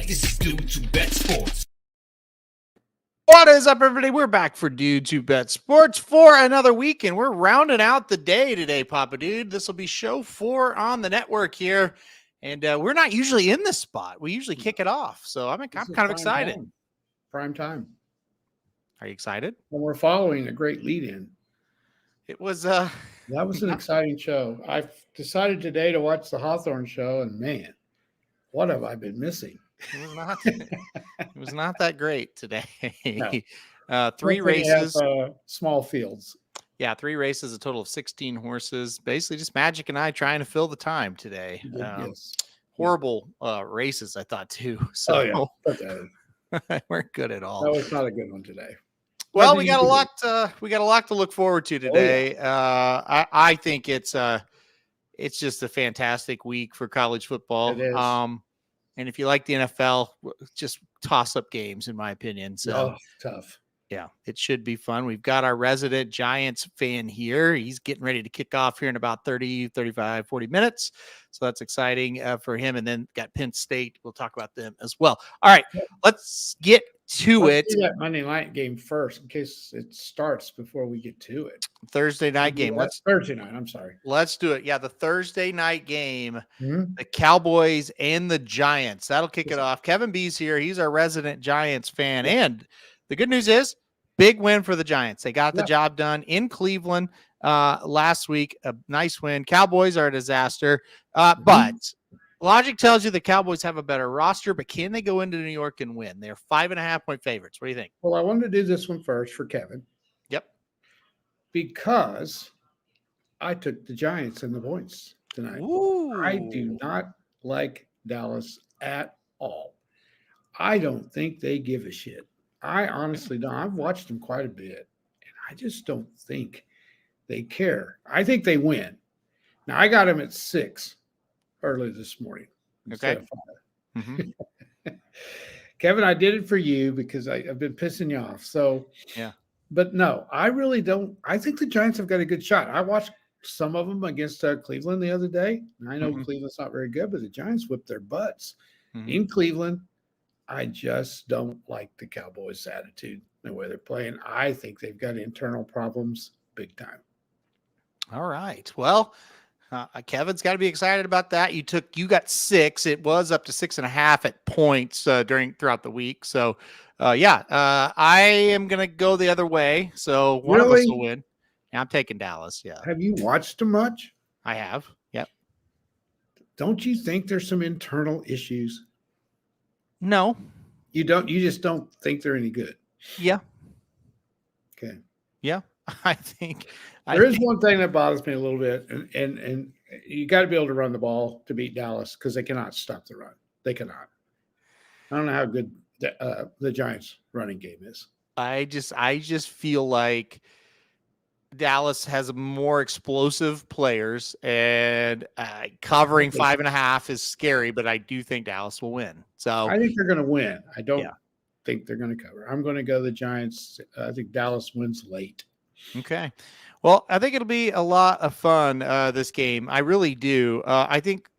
This is Dude to Bet Sports. What is up, everybody? We're back for Dude to Bet Sports for another week, and we're rounding out the day today, Papa Dude. This will be show 4 on the network here, and we're not usually in this spot. We usually kick it off, so I'm kind of excited. Prime time. Are you excited? And we're following a great lead-in. It was that was an exciting show. I've decided today to watch the Hawthorne show, and man, what have I been missing? It was not that great today. No. 3 races, small fields. Yeah, 3 races, a total of 16 horses. Basically, just Magic and I trying to fill the time today. Yes. Horrible races, I thought too. So they weren't good at all. That was not a good one today. Well, we got a lot. We got a lot to look forward to today. I think it's just a fantastic week for college football. It is. And if you like the NFL, just toss up games, in my opinion. So tough. Yeah, it should be fun. We've got our resident Giants fan here. He's getting ready to kick off here in about 30, 35, 40 minutes. So that's exciting for him. And then got Penn State. We'll talk about them as well. All right, let's get to Let's do that Monday night game first in case it starts before we get to it. Thursday night game. Thursday night. I'm sorry. Let's do it. Yeah, the Thursday night game, the Cowboys and the Giants. That'll kick it off. Kevin B's here. He's our resident Giants fan. And the good news is, big win for the Giants. They got the job done in Cleveland last week. A nice win. Cowboys are a disaster. But logic tells you the Cowboys have a better roster, but can they go into New York and win? They're 5.5-point favorites. What do you think? Well, I wanted to do this one first for Kevin. Yep. Because I took the Giants in the points tonight. Ooh. I do not like Dallas at all. I don't think they give a shit. I honestly don't. I've watched them quite a bit, and I just don't think they care. I think they win. Now, I got them at 6 early this morning. Okay. Kevin, I did it for you because I've been pissing you off. So, yeah. But no, I really don't. I think the Giants have got a good shot. I watched some of them against Cleveland the other day. And I know Cleveland's not very good, but the Giants whipped their butts in Cleveland. I just don't like the Cowboys' attitude, the way they're playing. I think they've got internal problems big time. All right. Well, Kevin's got to be excited about that. You got 6. It was up to 6.5 at points throughout the week. So, I am going to go the other way. So one of us will win. Yeah, I'm taking Dallas. Yeah. Have you watched them much? I have. Yep. Don't you think there's some internal issues? No. You don't. You just don't think they're any good. Yeah. Okay. Yeah. I think there is one thing that bothers me a little bit, and you got to be able to run the ball to beat Dallas because they cannot stop the run. They cannot. I don't know how good the Giants' running game is. I just feel like Dallas has more explosive players, and covering 5.5 is scary, but I do think Dallas will win. So I think they're going to win. I don't think they're going to cover. I'm going to go the Giants. I think Dallas wins late. Okay. Well, I think it'll be a lot of fun, this game. I really do. I think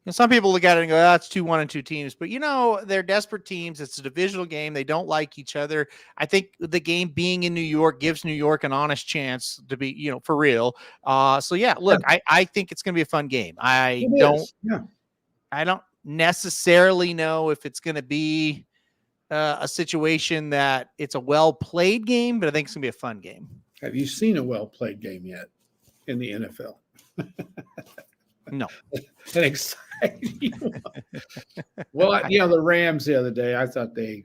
some people look at it and go, that's 2 1-2 teams. But, they're desperate teams. It's a divisional game. They don't like each other. I think the game being in New York gives New York an honest chance to be, for real. I think it's going to be a fun game. I don't necessarily know if it's going to be a situation that it's a well-played game, but I think it's going to be a fun game. Have you seen a well-played game yet in the NFL? No. An exciting one. Well, the Rams the other day, I thought they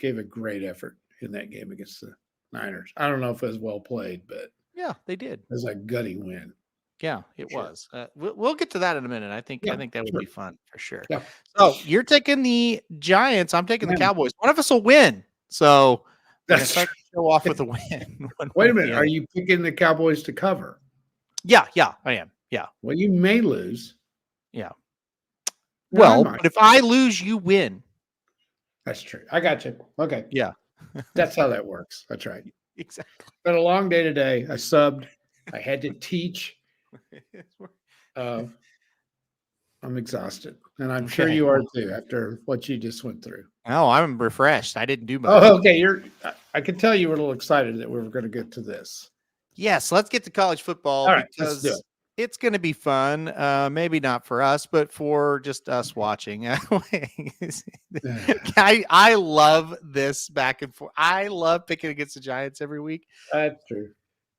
gave a great effort in that game against the Niners. I don't know if it was well played, but yeah, they did. It was a gutty win. Yeah, it was. We'll get to that in a minute. I think that would be fun for sure. Yeah. So you're taking the Giants. I'm taking the Cowboys. One of us will win. So that's show off with a win. Wait a minute. Are you picking the Cowboys to cover? Yeah, I am. Yeah. Well, you may lose. Yeah. Well, but if I lose, you win. That's true. I got you. Okay. Yeah. That's how that works. That's right. Exactly. Been a long day today. I subbed. I had to teach. I'm exhausted, and I'm sure you are too after what you just went through. Oh, I'm refreshed. I didn't do much. Oh, okay. I could tell you were a little excited that we were going to get to this. Yes, let's get to college football All right, let's do because it. it's going to be fun. Maybe not for us, but for just us watching. I love this back and forth. I love picking against the Giants every week. That's true.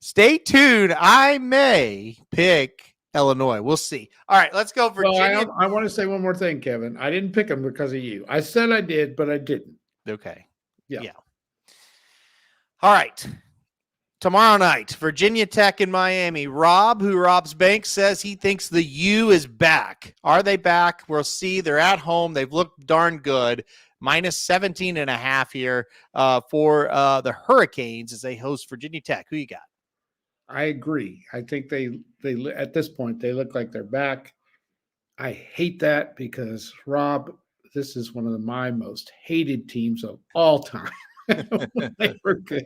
Stay tuned. I may pick Illinois. We'll see. All right, let's go Virginia. Well, I want to say one more thing, Kevin. I didn't pick them because of you. I said I did, but I didn't. Okay. Yeah. All right. Tomorrow night, Virginia Tech and Miami. Rob, who robs banks, says he thinks the U is back. Are they back? We'll see. They're at home. They've looked darn good. Minus 17.5 here for the Hurricanes as they host Virginia Tech. Who you got? I agree. I think they at this point, they look like they're back. I hate that because, Rob, this is one of my most hated teams of all time. They were good.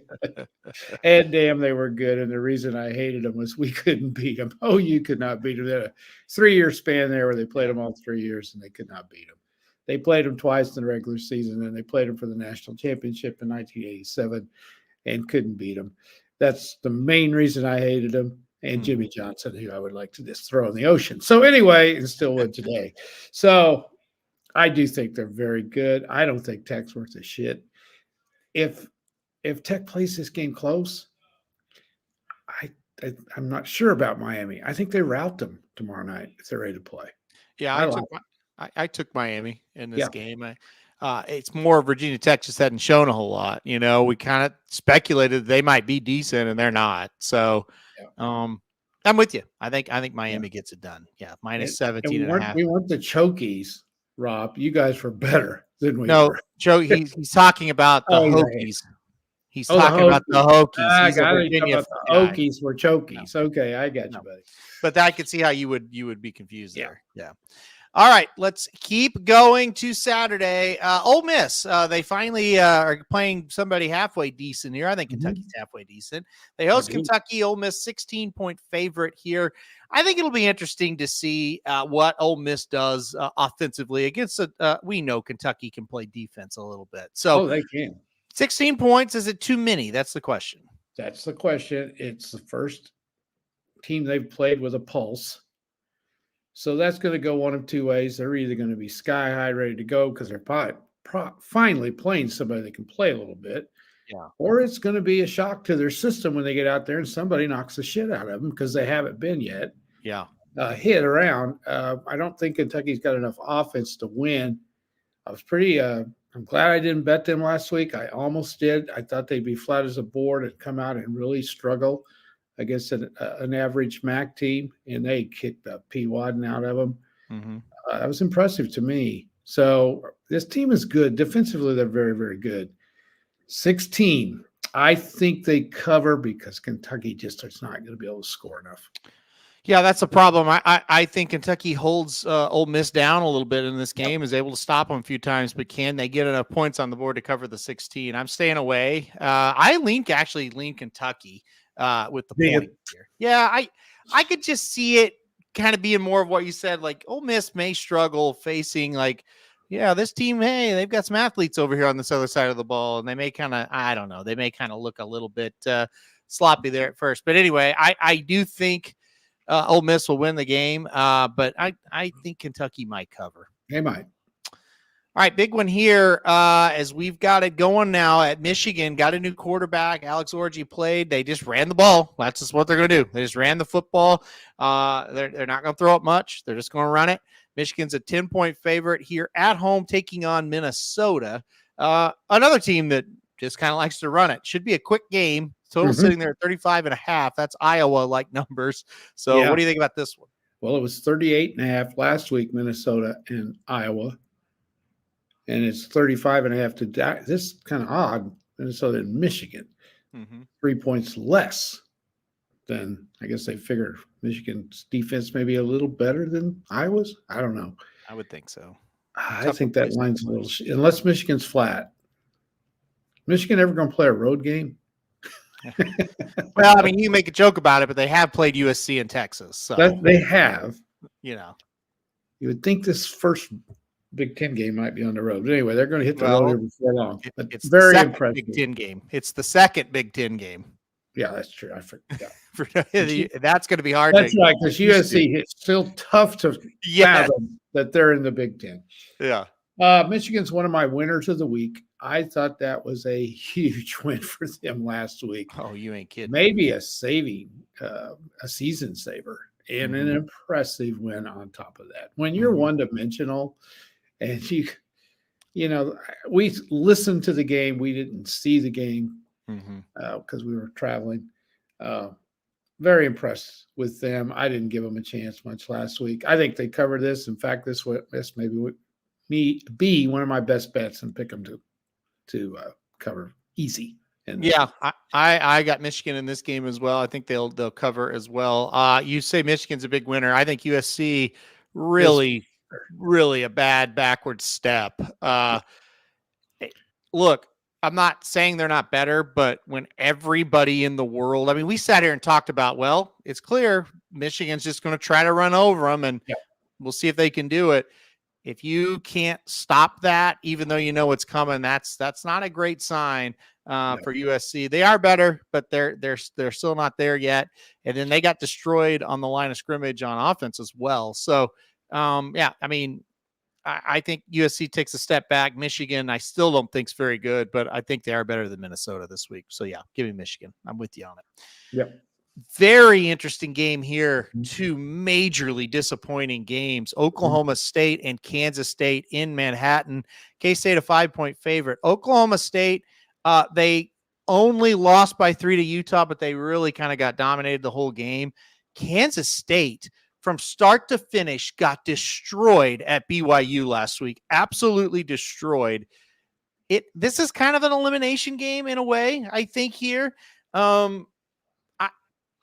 And damn, they were good. And the reason I hated them was we couldn't beat them. Oh, you could not beat them. They had a 3-year span there where they played them all 3 years and they could not beat them. They played them twice in the regular season and they played them for the national championship in 1987 and couldn't beat them. That's the main reason I hated them. And Jimmy Johnson, who I would like to just throw in the ocean. So anyway, and still would today. So I do think they're very good. I don't think Tech's worth a shit. If Tech plays this game close, I'm not sure about Miami. I think they rout them tomorrow night if they're ready to play. Yeah, I took Miami in this game. It's more Virginia Tech just hadn't shown a whole lot. You know, we kind of speculated they might be decent and they're not. So I'm with you. I think Miami gets it done. Yeah, minus 17.5. We weren't the Chokies, Rob. You guys were better than we no, were. Joe, he's talking about the Hokies. He's talking about the Hokies. He's a Virginia the Hokies were Chokies. No. Okay, I got you, buddy. But I could see how you would be confused there. Yeah. All right, let's keep going to Saturday. Ole Miss, they finally are playing somebody halfway decent here. I think Kentucky's halfway decent. They host Kentucky. Ole Miss 16-point favorite here. I think it'll be interesting to see what Ole Miss does offensively against we know Kentucky can play defense a little bit. So they can. 16 points, is it too many? That's the question. That's the question. It's the first team they've played with a pulse. So that's going to go one of two ways. They're either going to be sky high, ready to go because they're finally playing somebody that can play a little bit. Yeah. Or it's going to be a shock to their system when they get out there and somebody knocks the shit out of them because they haven't been yet. Yeah. Hit around. I don't think Kentucky's got enough offense to win. I was pretty I'm glad I didn't bet them last week. I almost did. I thought they'd be flat as a board and come out and really struggle against an average MAC team, and they kicked the P-Wadden out of them. That was impressive to me. So this team is good. Defensively, they're very, very good. 16. I think they cover because Kentucky just is not going to be able to score enough. Yeah, that's a problem. I think Kentucky holds Ole Miss down a little bit in this game, is able to stop them a few times, but can they get enough points on the board to cover the 16? I'm staying away. I lean Kentucky with the point here. Yeah, I could just see it kind of being more of what you said, like Ole Miss may struggle facing this team, hey, they've got some athletes over here on this other side of the ball, and they may kind of, I don't know, they may kind of look a little bit sloppy there at first. But anyway, I do think Ole Miss will win the game, but I think Kentucky might cover. They might. All right, big one here as we've got it going now at Michigan. Got a new quarterback. Alex Orji played. They just ran the ball. That's just what they're going to do. They just ran the football. They're not going to throw it much. They're just going to run it. Michigan's a 10-point favorite here at home taking on Minnesota. Another team that just kind of likes to run it. Should be a quick game. Total sitting there at 35.5. That's Iowa-like numbers. So what do you think about this one? Well, it was 38.5 last week, Minnesota and Iowa. And it's 35.5 today. This is kind of odd. Minnesota and Michigan, 3 points less than, I guess they figured Michigan's defense may be a little better than Iowa's. I don't know. I would think so. I think that line's a little, unless Michigan's flat. Michigan ever going to play a road game? Well, I mean, you make a joke about it, but they have played USC and Texas. So they have. You know. You would think this first Big Ten game might be on the road. But anyway, they're going to hit the road here before long. But It's very the second impressive. Big Ten game. It's the second Big Ten game. Yeah, that's true. I forgot. That's going to be hard. That's right, because USC, it's still tough to fathom that they're in the Big Ten. Yeah. Michigan's one of my winners of the week. I thought that was a huge win for them last week. Oh, you ain't kidding. Maybe a saving, a season saver, and an impressive win on top of that. When you're one-dimensional and we listened to the game, we didn't see the game because we were traveling. Very impressed with them. I didn't give them a chance much last week. I think they cover this. In fact, this maybe would be one of my best bets and pick them to cover easy. Yeah, I got Michigan in this game as well. I think they'll cover as well. You say Michigan's a big winner. I think USC really a bad backward step. Look, I'm not saying they're not better, but when everybody in the world, I mean, we sat here and talked about, well, it's clear Michigan's just going to try to run over them, and we'll see if they can do it. If you can't stop that, even though you know it's coming, that's not a great sign for USC. They are better, but they're still not there yet. And then they got destroyed on the line of scrimmage on offense as well. So, I mean, I think USC takes a step back. Michigan, I still don't think is very good, but I think they are better than Minnesota this week. So, yeah, give me Michigan. I'm with you on it. Yep. Very interesting game here. Two majorly disappointing games. Oklahoma State and Kansas State in Manhattan. K-State a 5-point favorite. Oklahoma State, they only lost by 3 to Utah, but they really kind of got dominated the whole game. Kansas State, from start to finish, got destroyed at BYU last week. Absolutely destroyed. This is kind of an elimination game in a way, I think, here.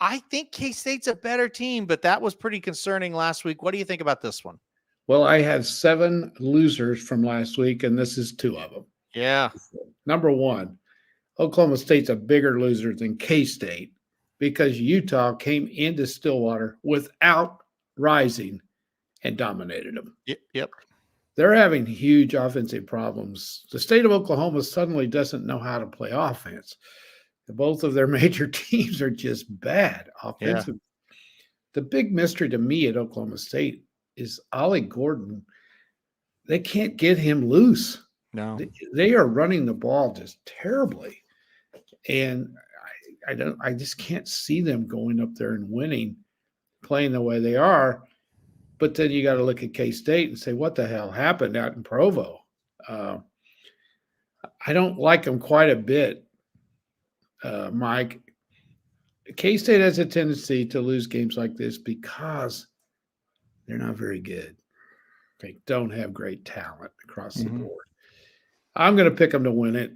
I think K-State's a better team, but that was pretty concerning last week. What do you think about this one? Well, I had 7 losers from last week, and this is 2 of them. Yeah. Number 1, Oklahoma State's a bigger loser than K-State because Utah came into Stillwater without rising and dominated them. Yep. They're having huge offensive problems. The state of Oklahoma suddenly doesn't know how to play offense. Both of their major teams are just bad offensively. Yeah. The big mystery to me at Oklahoma State is Ollie Gordon. They can't get him loose. No, they are running the ball just terribly, and I just can't see them going up there and winning, playing the way they are. But then you got to look at K-State and say, what the hell happened out in Provo? I don't like them quite a bit. Mike, K-State has a tendency to lose games like this because they're not very good. They don't have great talent across the board. I'm going to pick them to win it,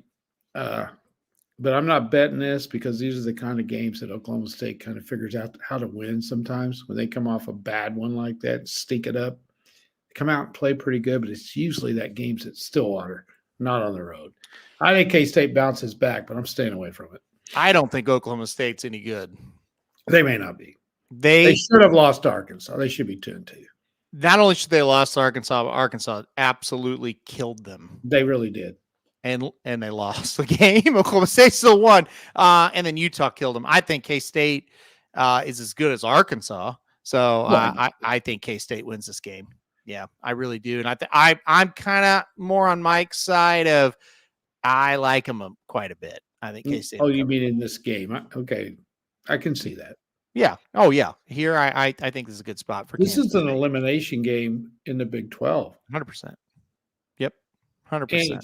but I'm not betting this because these are the kind of games that Oklahoma State kind of figures out how to win sometimes when they come off a bad one like that, stink it up. They come out and play pretty good, but it's usually that game's at Stillwater, not on the road. I think K-State bounces back, but I'm staying away from it. I don't think Oklahoma State's any good. They may not be. They should have lost to Arkansas. They should be 2-2. Not only should they lost to Arkansas, but Arkansas absolutely killed them. They really did. And they lost the game. Oklahoma State still won. And then Utah killed them. I think K-State is as good as Arkansas. So I think K-State wins this game. Yeah, I really do. And I'm kind of more on Mike's side of I like them quite a bit. I think K-State. Oh, you mean in this game? Okay, I can see that. Yeah. Oh, yeah. Here, I think this is a good spot for. This is an elimination game in the Big 12. 100%. Yep. 100%.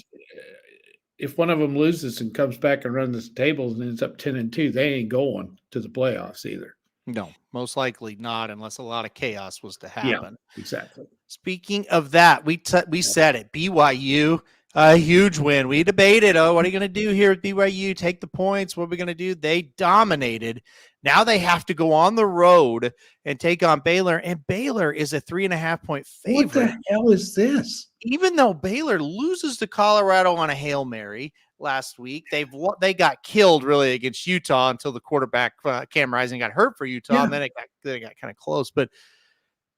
If one of them loses and comes back and runs the tables and ends up 10-2, they ain't going to the playoffs either. No, most likely not, unless a lot of chaos was to happen. Yeah, exactly. Speaking of that, we said it. BYU. A huge win. We debated, what are you going to do here with BYU? Take the points. What are we going to do? They dominated. Now they have to go on the road and take on Baylor, and Baylor is a 3.5-point favorite. What the hell is this? Even though Baylor loses to Colorado on a Hail Mary last week, they got killed really against Utah until the quarterback Cam Rising got hurt for Utah, and then it got kind of close. But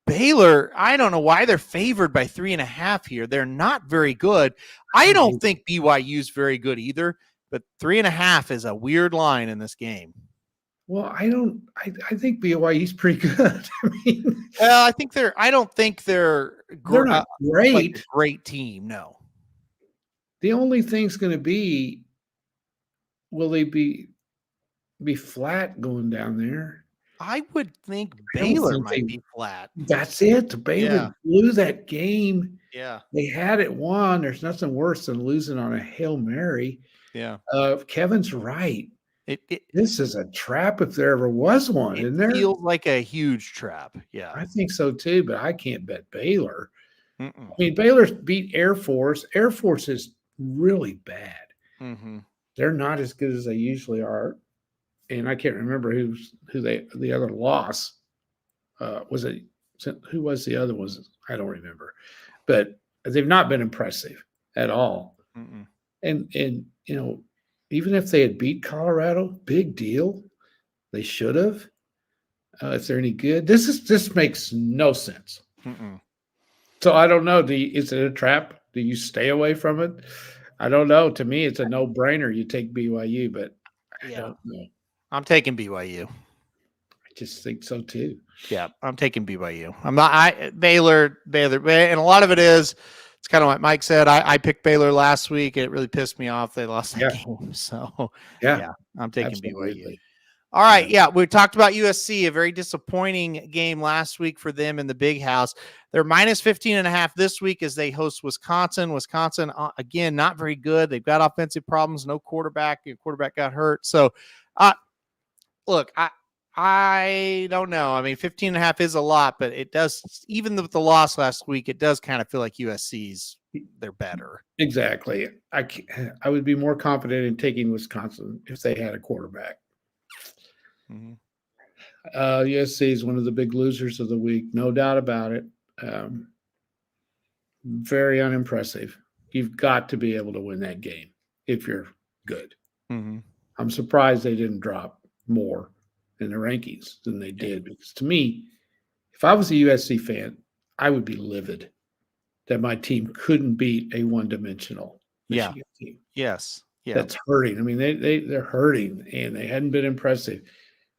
Baylor, I don't know why they're favored by 3.5 here. They're not very good. I don't think BYU is very good either, but 3.5 is a weird line in this game. Well, I think BYU's pretty good. I mean, I don't think they're not great. Like a great team. No. The only thing's going to be, will they be flat going down there? I would think Baylor might be flat. That's it. Baylor blew that game. Yeah. They had it won. There's nothing worse than losing on a Hail Mary. Yeah. Kevin's right. This is a trap if there ever was one, isn't there? It feels like a huge trap. Yeah. I think so too, but I can't bet Baylor. I mean, Baylor's beat Air Force. Air Force is really bad. Mm-hmm. They're not as good as they usually are. And I can't remember who the other loss was. Who was the other one? I don't remember, but they've not been impressive at all. Mm-mm. And you know, even if they had beat Colorado, big deal. They should have. If they're any good, this makes no sense. Mm-mm. So I don't know. Is it a trap? Do you stay away from it? I don't know. To me, it's a no-brainer. You take BYU, but I don't know. I'm taking BYU. I just think so too. Yeah, I'm taking BYU. I'm not. Baylor, and a lot of it is. It's kind of what Mike said. I picked Baylor last week. It really pissed me off. They lost that game. So yeah, I'm taking BYU. All right. Yeah. We talked about USC, a very disappointing game last week for them in the Big House. They're minus 15.5 this week as they host Wisconsin. Wisconsin, again, not very good. They've got offensive problems, no quarterback. Your quarterback got hurt. So, look, I don't know. I mean, 15.5 is a lot, but it does, even with the loss last week, it does kind of feel like USC's, they're better. Exactly. I would be more confident in taking Wisconsin if they had a quarterback. Mm-hmm. USC is one of the big losers of the week, no doubt about it. Very unimpressive. You've got to be able to win that game if you're good. Mm-hmm. I'm surprised they didn't drop more in the rankings than they did, because to me, if I was a USC fan, I would be livid that my team couldn't beat a one-dimensional Michigan team. Yes. Yeah. That's hurting. I mean, they're hurting, and they hadn't been impressive.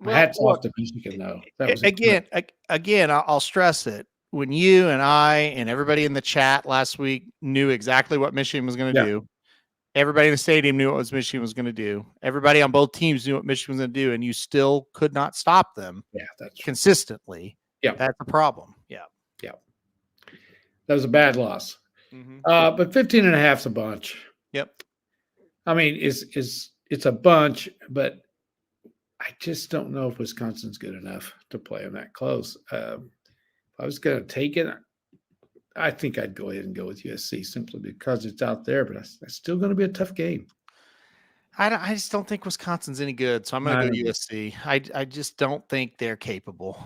Hats off to Michigan, though. That was again, I'll stress it. When you and I and everybody in the chat last week knew exactly what Michigan was going to do, everybody in the stadium knew what Michigan was going to do. Everybody on both teams knew what Michigan was going to do, and you still could not stop them. Yeah, that's consistently. Yeah, that's a problem. Yeah. That was a bad loss. Mm-hmm. But 15.5 is a bunch. Yep. I mean, it's a bunch, but I just don't know if Wisconsin's good enough to play them that close. If I was going to take it, I think I'd go ahead and go with USC simply because it's out there, but it's still going to be a tough game. I just don't think Wisconsin's any good, so I'm going to go USC. I just don't think they're capable.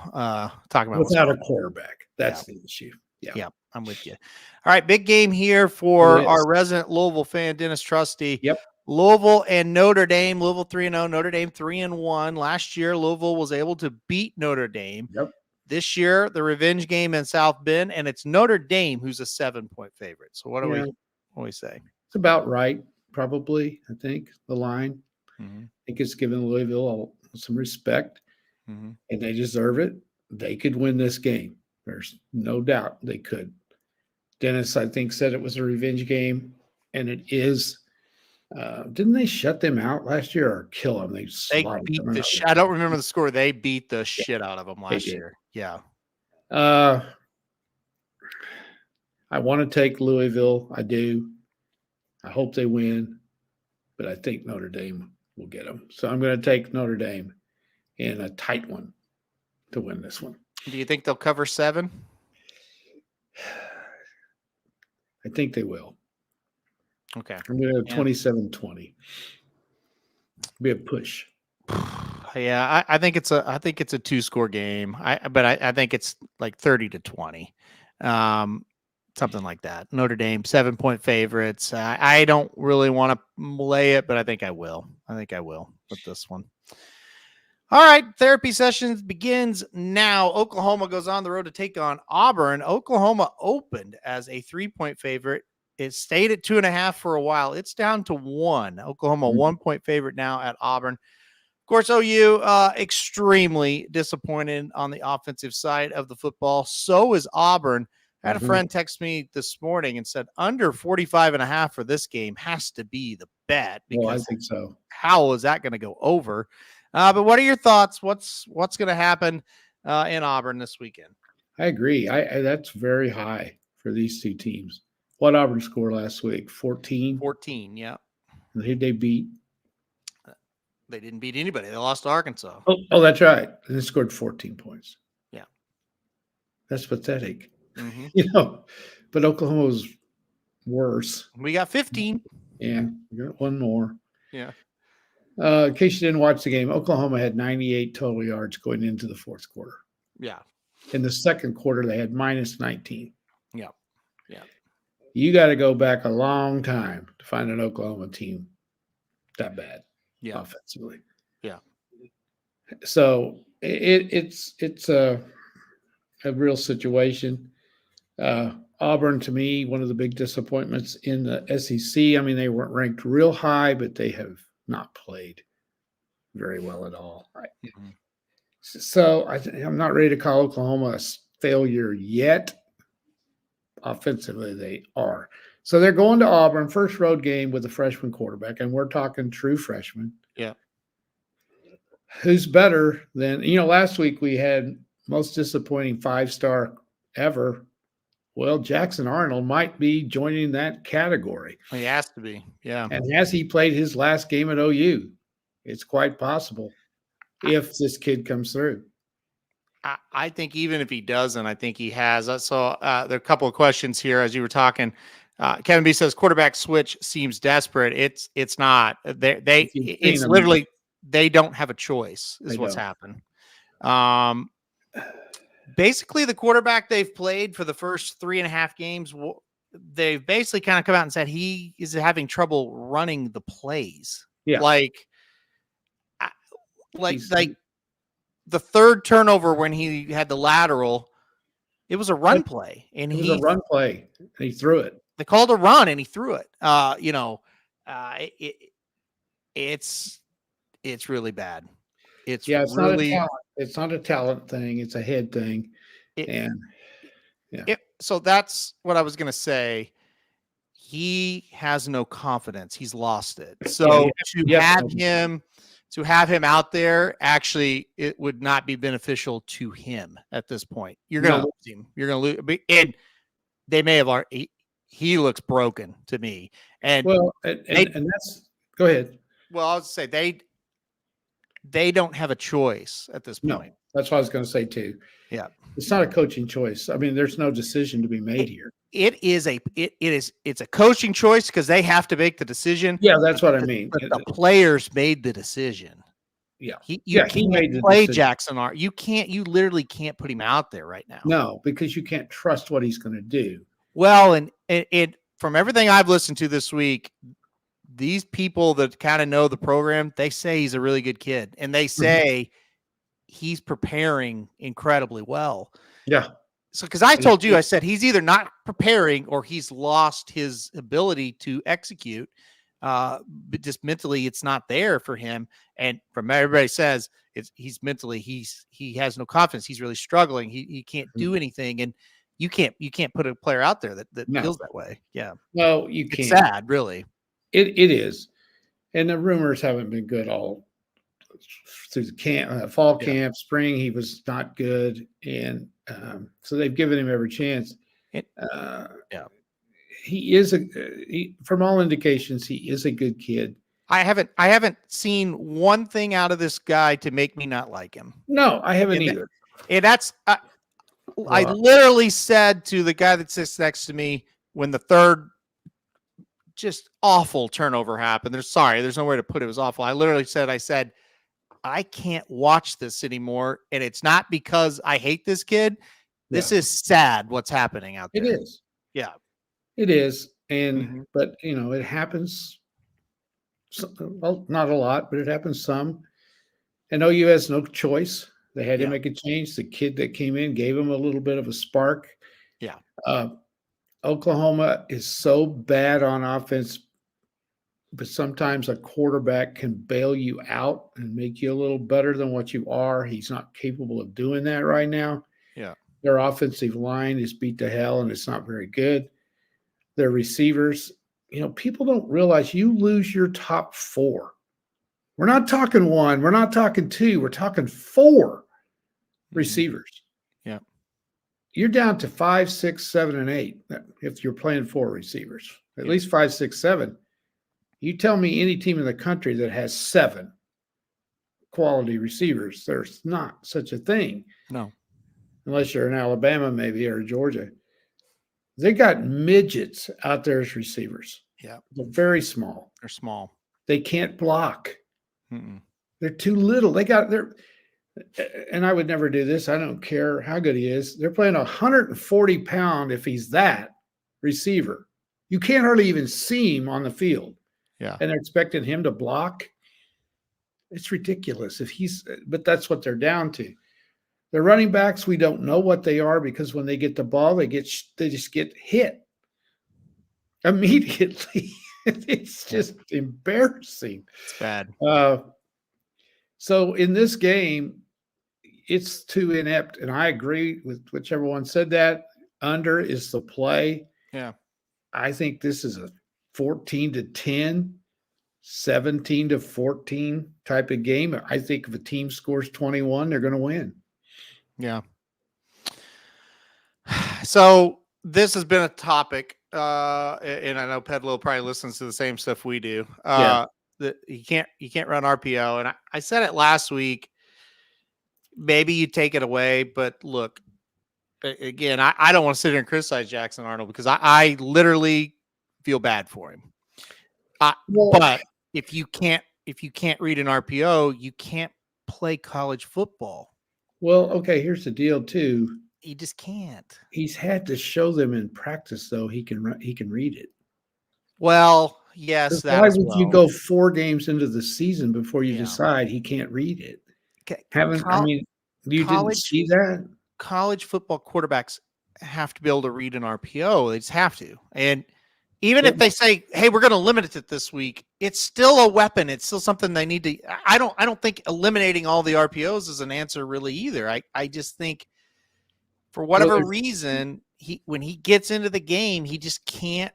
Talking about without a quarterback, that's the issue. Yeah, I'm with you. All right, big game here for our resident Louisville fan, Dennis Trusty. Yep. Louisville and Notre Dame. Louisville 3-0, Notre Dame 3-1. Last year, Louisville was able to beat Notre Dame. Yep. This year, the revenge game in South Bend, and it's Notre Dame who's a 7-point favorite. So what do we say? It's about right, probably. I think the line. Mm-hmm. I think it's given Louisville some respect, and they deserve it. They could win this game. There's no doubt they could. Dennis, I think, said it was a revenge game, and it is. Didn't they shut them out last year or kill them? They beat the shit. I don't remember the score. They beat the shit out of them last year. Yeah. I want to take Louisville. I do. I hope they win, but I think Notre Dame will get them. So I'm going to take Notre Dame in a tight one to win this one. Do you think they'll cover 7? I think they will. Okay. I'm going to 27-20. Be a push. Yeah, I think it's a 2-score game. But I think it's like 30-20. Something like that. Notre Dame 7-point favorites. I don't really want to lay it, but I think I will. I think I will with this one. All right, therapy sessions begins now. Oklahoma goes on the road to take on Auburn. Oklahoma opened as a 3-point favorite. It stayed at 2.5 for a while. It's down to 1. Oklahoma 1-point favorite now at Auburn. Of course, OU extremely disappointed on the offensive side of the football. So is Auburn. I had a friend text me this morning and said under 45.5 for this game has to be the bet, because Well, I think so. how is that going to go over? But what are your thoughts? What's going to happen in Auburn this weekend? I agree. That's very high for these two teams. What Auburn score last week? 14? 14, yeah. And who they beat? They didn't beat anybody. They lost to Arkansas. Oh, that's right. And they scored 14 points. Yeah. That's pathetic. Mm-hmm. But Oklahoma was worse. We got 15. Yeah, we got one more. Yeah. In case you didn't watch the game, Oklahoma had 98 total yards going into the fourth quarter. Yeah. In the second quarter, they had minus 19. Yeah. Yeah. You got to go back a long time to find an Oklahoma team that bad offensively. Yeah. So it's a real situation. Auburn, to me, one of the big disappointments in the SEC. I mean, they weren't ranked real high, but they have not played very well at all. So I'm not ready to call Oklahoma a failure yet. Offensively, they are. So they're going to Auburn, first road game with a freshman quarterback, and we're talking true freshman. Yeah. Who's better than, last week we had most disappointing 5-star ever. Well, Jackson Arnold might be joining that category. He has to be. Yeah. And has he played his last game at OU? It's quite possible if this kid comes through. I think even if he doesn't, I think he has. So there are a couple of questions here as you were talking. Kevin B says quarterback switch seems desperate. It's not. It's literally they don't have a choice. Is what's happened. Basically, the quarterback they've played for the first 3.5 games, they've basically kind of come out and said he is having trouble running the plays. Yeah, like the third turnover when he had the lateral, it was a run play, and it was a run play, and he threw it. They called a run, and he threw it. It's really bad. It's really it's not a talent thing. It's a head thing. So that's what I was going to say. He has no confidence. He's lost it. So to have him out there, actually, it would not be beneficial to him at this point. You're going to lose him. You're going to lose. And they may have already. He looks broken to me. And that's go ahead. Well, I would say they don't have a choice at this point. No, that's what I was going to say too. Yeah, it's not a coaching choice. I mean, there's no decision to be made here. It's a coaching choice because they have to make the decision. Yeah, that's what I mean. But the players made the decision. Yeah, he made the play decision. Jackson Art. You literally can't put him out there right now. No, because you can't trust what he's going to do. Well, and from everything I've listened to this week, these people that kind of know the program, they say he's a really good kid, and they say he's preparing incredibly well. Yeah. So, because I told you, I said he's either not preparing or he's lost his ability to execute. But just mentally, it's not there for him. And from everybody says he's mentally, he has no confidence. He's really struggling. He can't do anything, and you can't put a player out there that feels that way. Yeah. No, you can't. It's sad, really. It is, and the rumors haven't been good all through the camp, fall camp, spring. He was not good, and so they've given him every chance. He is from all indications, he is a good kid. I haven't seen one thing out of this guy to make me not like him. No, I haven't either. And that's I literally said to the guy that sits next to me when the third just awful turnover happened. There's no way to put it. It was awful. I literally said, I can't watch this anymore. And it's not because I hate this kid. This is sad what's happening out there. It is. Yeah. It is. And but it happens. Well, not a lot, but it happens some. And OU has no choice. They had to Yeah. make a change. The kid that came in gave him a little bit of a spark. Yeah. Oklahoma is so bad on offense, but sometimes a quarterback can bail you out and make you a little better than what you are. He's not capable of doing that right now. Yeah. Their offensive line is beat to hell, and it's not very good. Their receivers, people don't realize you lose your top 4. We're not talking 1. We're not talking 2. We're talking 4 receivers. Yeah. You're down to 5, 6, 7, and 8 if you're playing 4 receivers. At least 5, 6, 7. You tell me any team in the country that has 7 quality receivers. There's not such a thing. No. Unless you're in Alabama, maybe, or Georgia. They got midgets out there as receivers. Yeah. They're very small. They're small. They can't block. Mm-mm. They're too little. And I would never do this. I don't care how good he is. They're playing 140-pound, if he's that, receiver. You can't hardly even see him on the field. Yeah. And they're expecting him to block. It's ridiculous. But that's what they're down to. The running backs, we don't know what they are because when they get the ball, they just get hit immediately. It's just embarrassing. It's bad. So in this game, it's too inept, and I agree with whichever one said that. Under is the play. Yeah. I think this is a 14-10, 17-14 type of game. I think if a team scores 21, they're going to win. Yeah. So this has been a topic, and I know Pedlo probably listens to the same stuff we do. That you can't run RPO, and I said it last week. Maybe you take it away, but look, again, I don't want to sit here and criticize Jackson Arnold because I literally feel bad for him. But if you can't read an RPO, you can't play college football. Well, okay, here's the deal too. You just can't. He's had to show them in practice, though, he can read it. Well, yes. Why would you go 4 games into the season before you decide he can't read it? Okay. You didn't see that? College football quarterbacks have to be able to read an RPO. They just have to. And even if they say, hey, we're going to limit it this week, it's still a weapon. It's still something they need to. I don't think eliminating all the RPOs is an answer really either. I just think for whatever reason, when he gets into the game, he just can't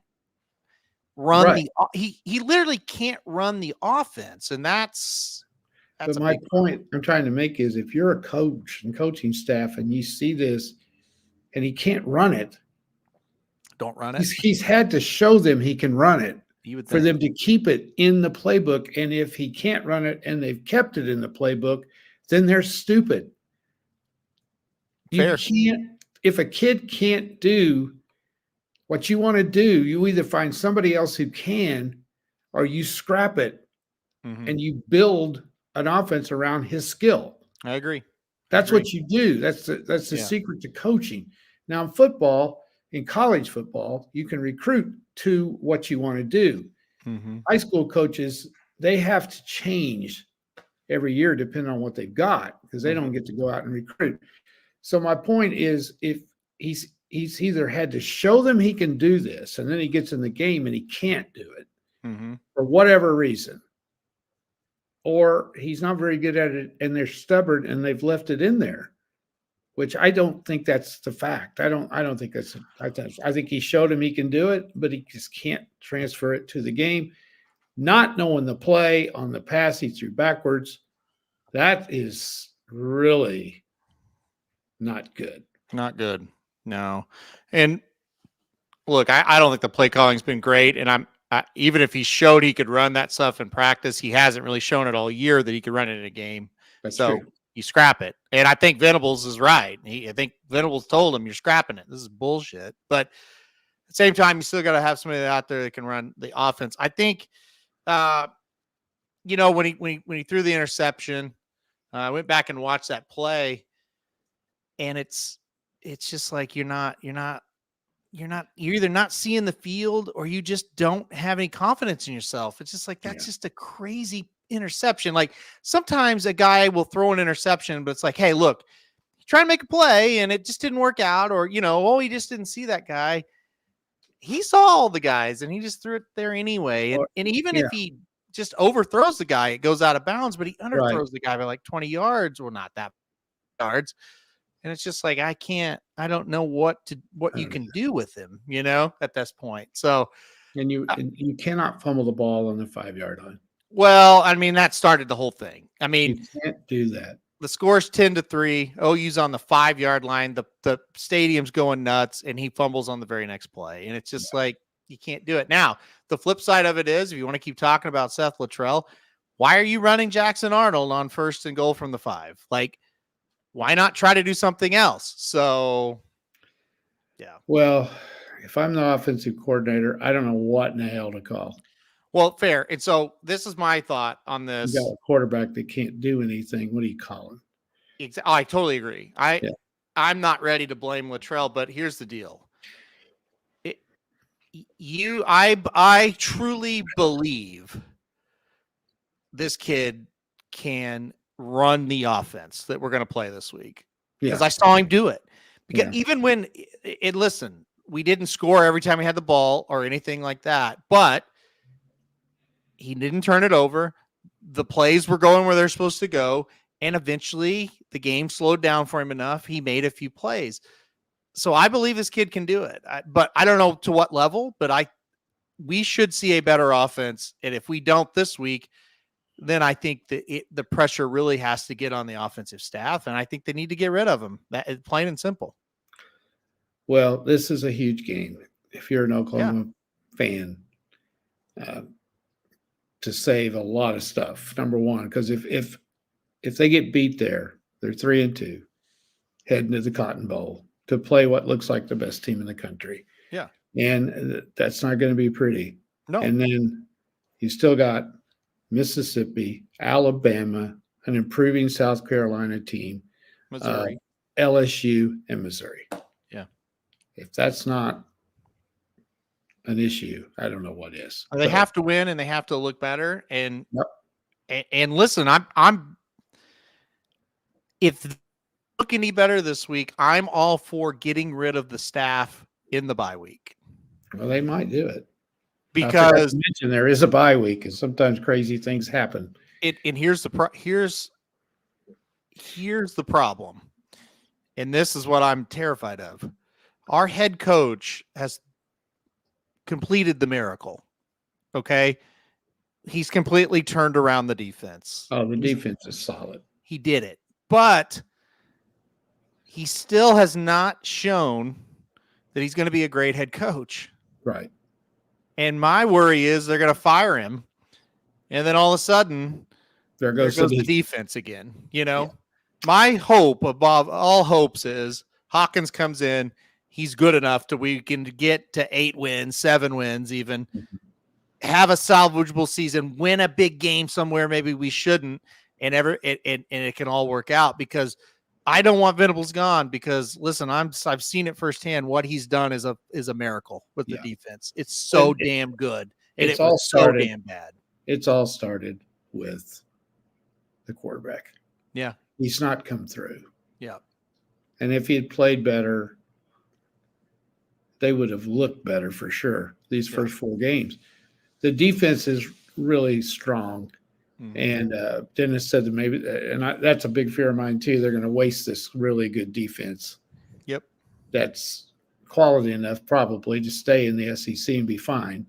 run he literally can't run the offense. And that's but my point I'm trying to make is if you're a coach and coaching staff and you see this and he can't run it, don't run it. He's had to show them he can run it for them to keep it in the playbook. And if he can't run it and they've kept it in the playbook, then they're stupid. You can't, if a kid can't do what you want to do, you either find somebody else who can, or you scrap it and you build an offense around his skill. I agree. That's what you do. That's the secret to coaching. Now in football, in college football, you can recruit to what you want to do. High school coaches, they have to change every year depending on what they've got because they don't get to go out and recruit. So my point is if he's either had to show them he can do this and then he gets in the game and he can't do it for whatever reason, or he's not very good at it and they're stubborn and they've left it in there, which I don't think that's the fact. I don't think that's I think he showed him he can do it, but he just can't transfer it to the game. Not knowing the play on the pass he threw backwards, that is really not good. Not good. No. And look, I don't think the play calling's been great. And even if he showed he could run that stuff in practice, he hasn't really shown it all year that he could run it in a game. That's so true. You scrap it. And I think Venables is right. I think Venables told him you're scrapping it. This is bullshit. But at the same time, you still got to have somebody out there that can run the offense. I think, when he threw the interception, I went back and watched that play, and it's just like you're either not seeing the field or you just don't have any confidence in yourself. It's just like that's just a crazy interception. Like sometimes a guy will throw an interception, but it's like, hey, look, try to make a play and it just didn't work out, or he just didn't see that guy. He saw all the guys and he just threw it there anyway. And even if he just overthrows the guy, it goes out of bounds, but he underthrows the guy by like 20 yards, or not that yards. And it's just like, I don't know what you can do with him, at this point. So, and you cannot fumble the ball on the 5-yard line. Well, I mean, that started the whole thing. I mean, you can't do that. The score's 10-3. OU's on the 5-yard line. The stadium's going nuts, and he fumbles on the very next play. And it's just like, you can't do it. Now, the flip side of it is, if you want to keep talking about Seth Luttrell, why are you running Jackson Arnold on 1st and goal from the 5? Like, why not try to do something else? So, yeah. Well, if I'm the offensive coordinator, I don't know what in the hell to call. Well, fair. And so this is my thought on this. You got a quarterback that can't do anything. What do you call him? I totally agree. I'm not ready to blame Luttrell, but here's the deal. I truly believe this kid can run the offense that we're going to play this week, because I saw him do it. Because even when listen, we didn't score every time we had the ball or anything like that, but he didn't turn it over. The plays were going where they're supposed to go. And eventually the game slowed down for him enough. He made a few plays. So I believe this kid can do it, but I don't know to what level, but we should see a better offense. And if we don't this week, then I think that the pressure really has to get on the offensive staff. And I think they need to get rid of him. That is plain and simple. Well, this is a huge game. If you're an Oklahoma fan, to save a lot of stuff. Number one, because if they get beat there, they're 3-2, heading to the Cotton Bowl to play what looks like the best team in the country. Yeah, and that's not going to be pretty. No, and then you still got Mississippi, Alabama, an improving South Carolina team, Missouri, LSU, and Missouri. Yeah, if that's not an issue, I don't know what is. They have to win and they have to look better. And and listen, I'm if they look any better this week, I'm all for getting rid of the staff in the bye week. Well, they might do it, because there is a bye week and sometimes crazy things happen. And here's the problem, and this is what I'm terrified of. Our head coach has completed the miracle. Okay. He's completely turned around the defense. Oh, the defense is solid. He did it, but he still has not shown that he's going to be a great head coach. Right. And my worry is they're going to fire him. And then all of a sudden there goes the defense again. My hope above all hopes is Hawkins comes in. He's good enough we can get to 8 wins, 7 wins, even have a salvageable season, win a big game somewhere. Maybe we shouldn't, and it can all work out, because I don't want Venables gone, because listen, I've seen it firsthand. What he's done is a miracle with the defense. It's so damn good. And it was so damn bad. It's all started with the quarterback. Yeah. He's not come through. Yeah. And if he had played better, they would have looked better for sure these first 4 games. The defense is really strong. Mm-hmm. And Dennis said that maybe, that's a big fear of mine too. They're going to waste this really good defense. Yep. That's quality enough probably to stay in the SEC and be fine.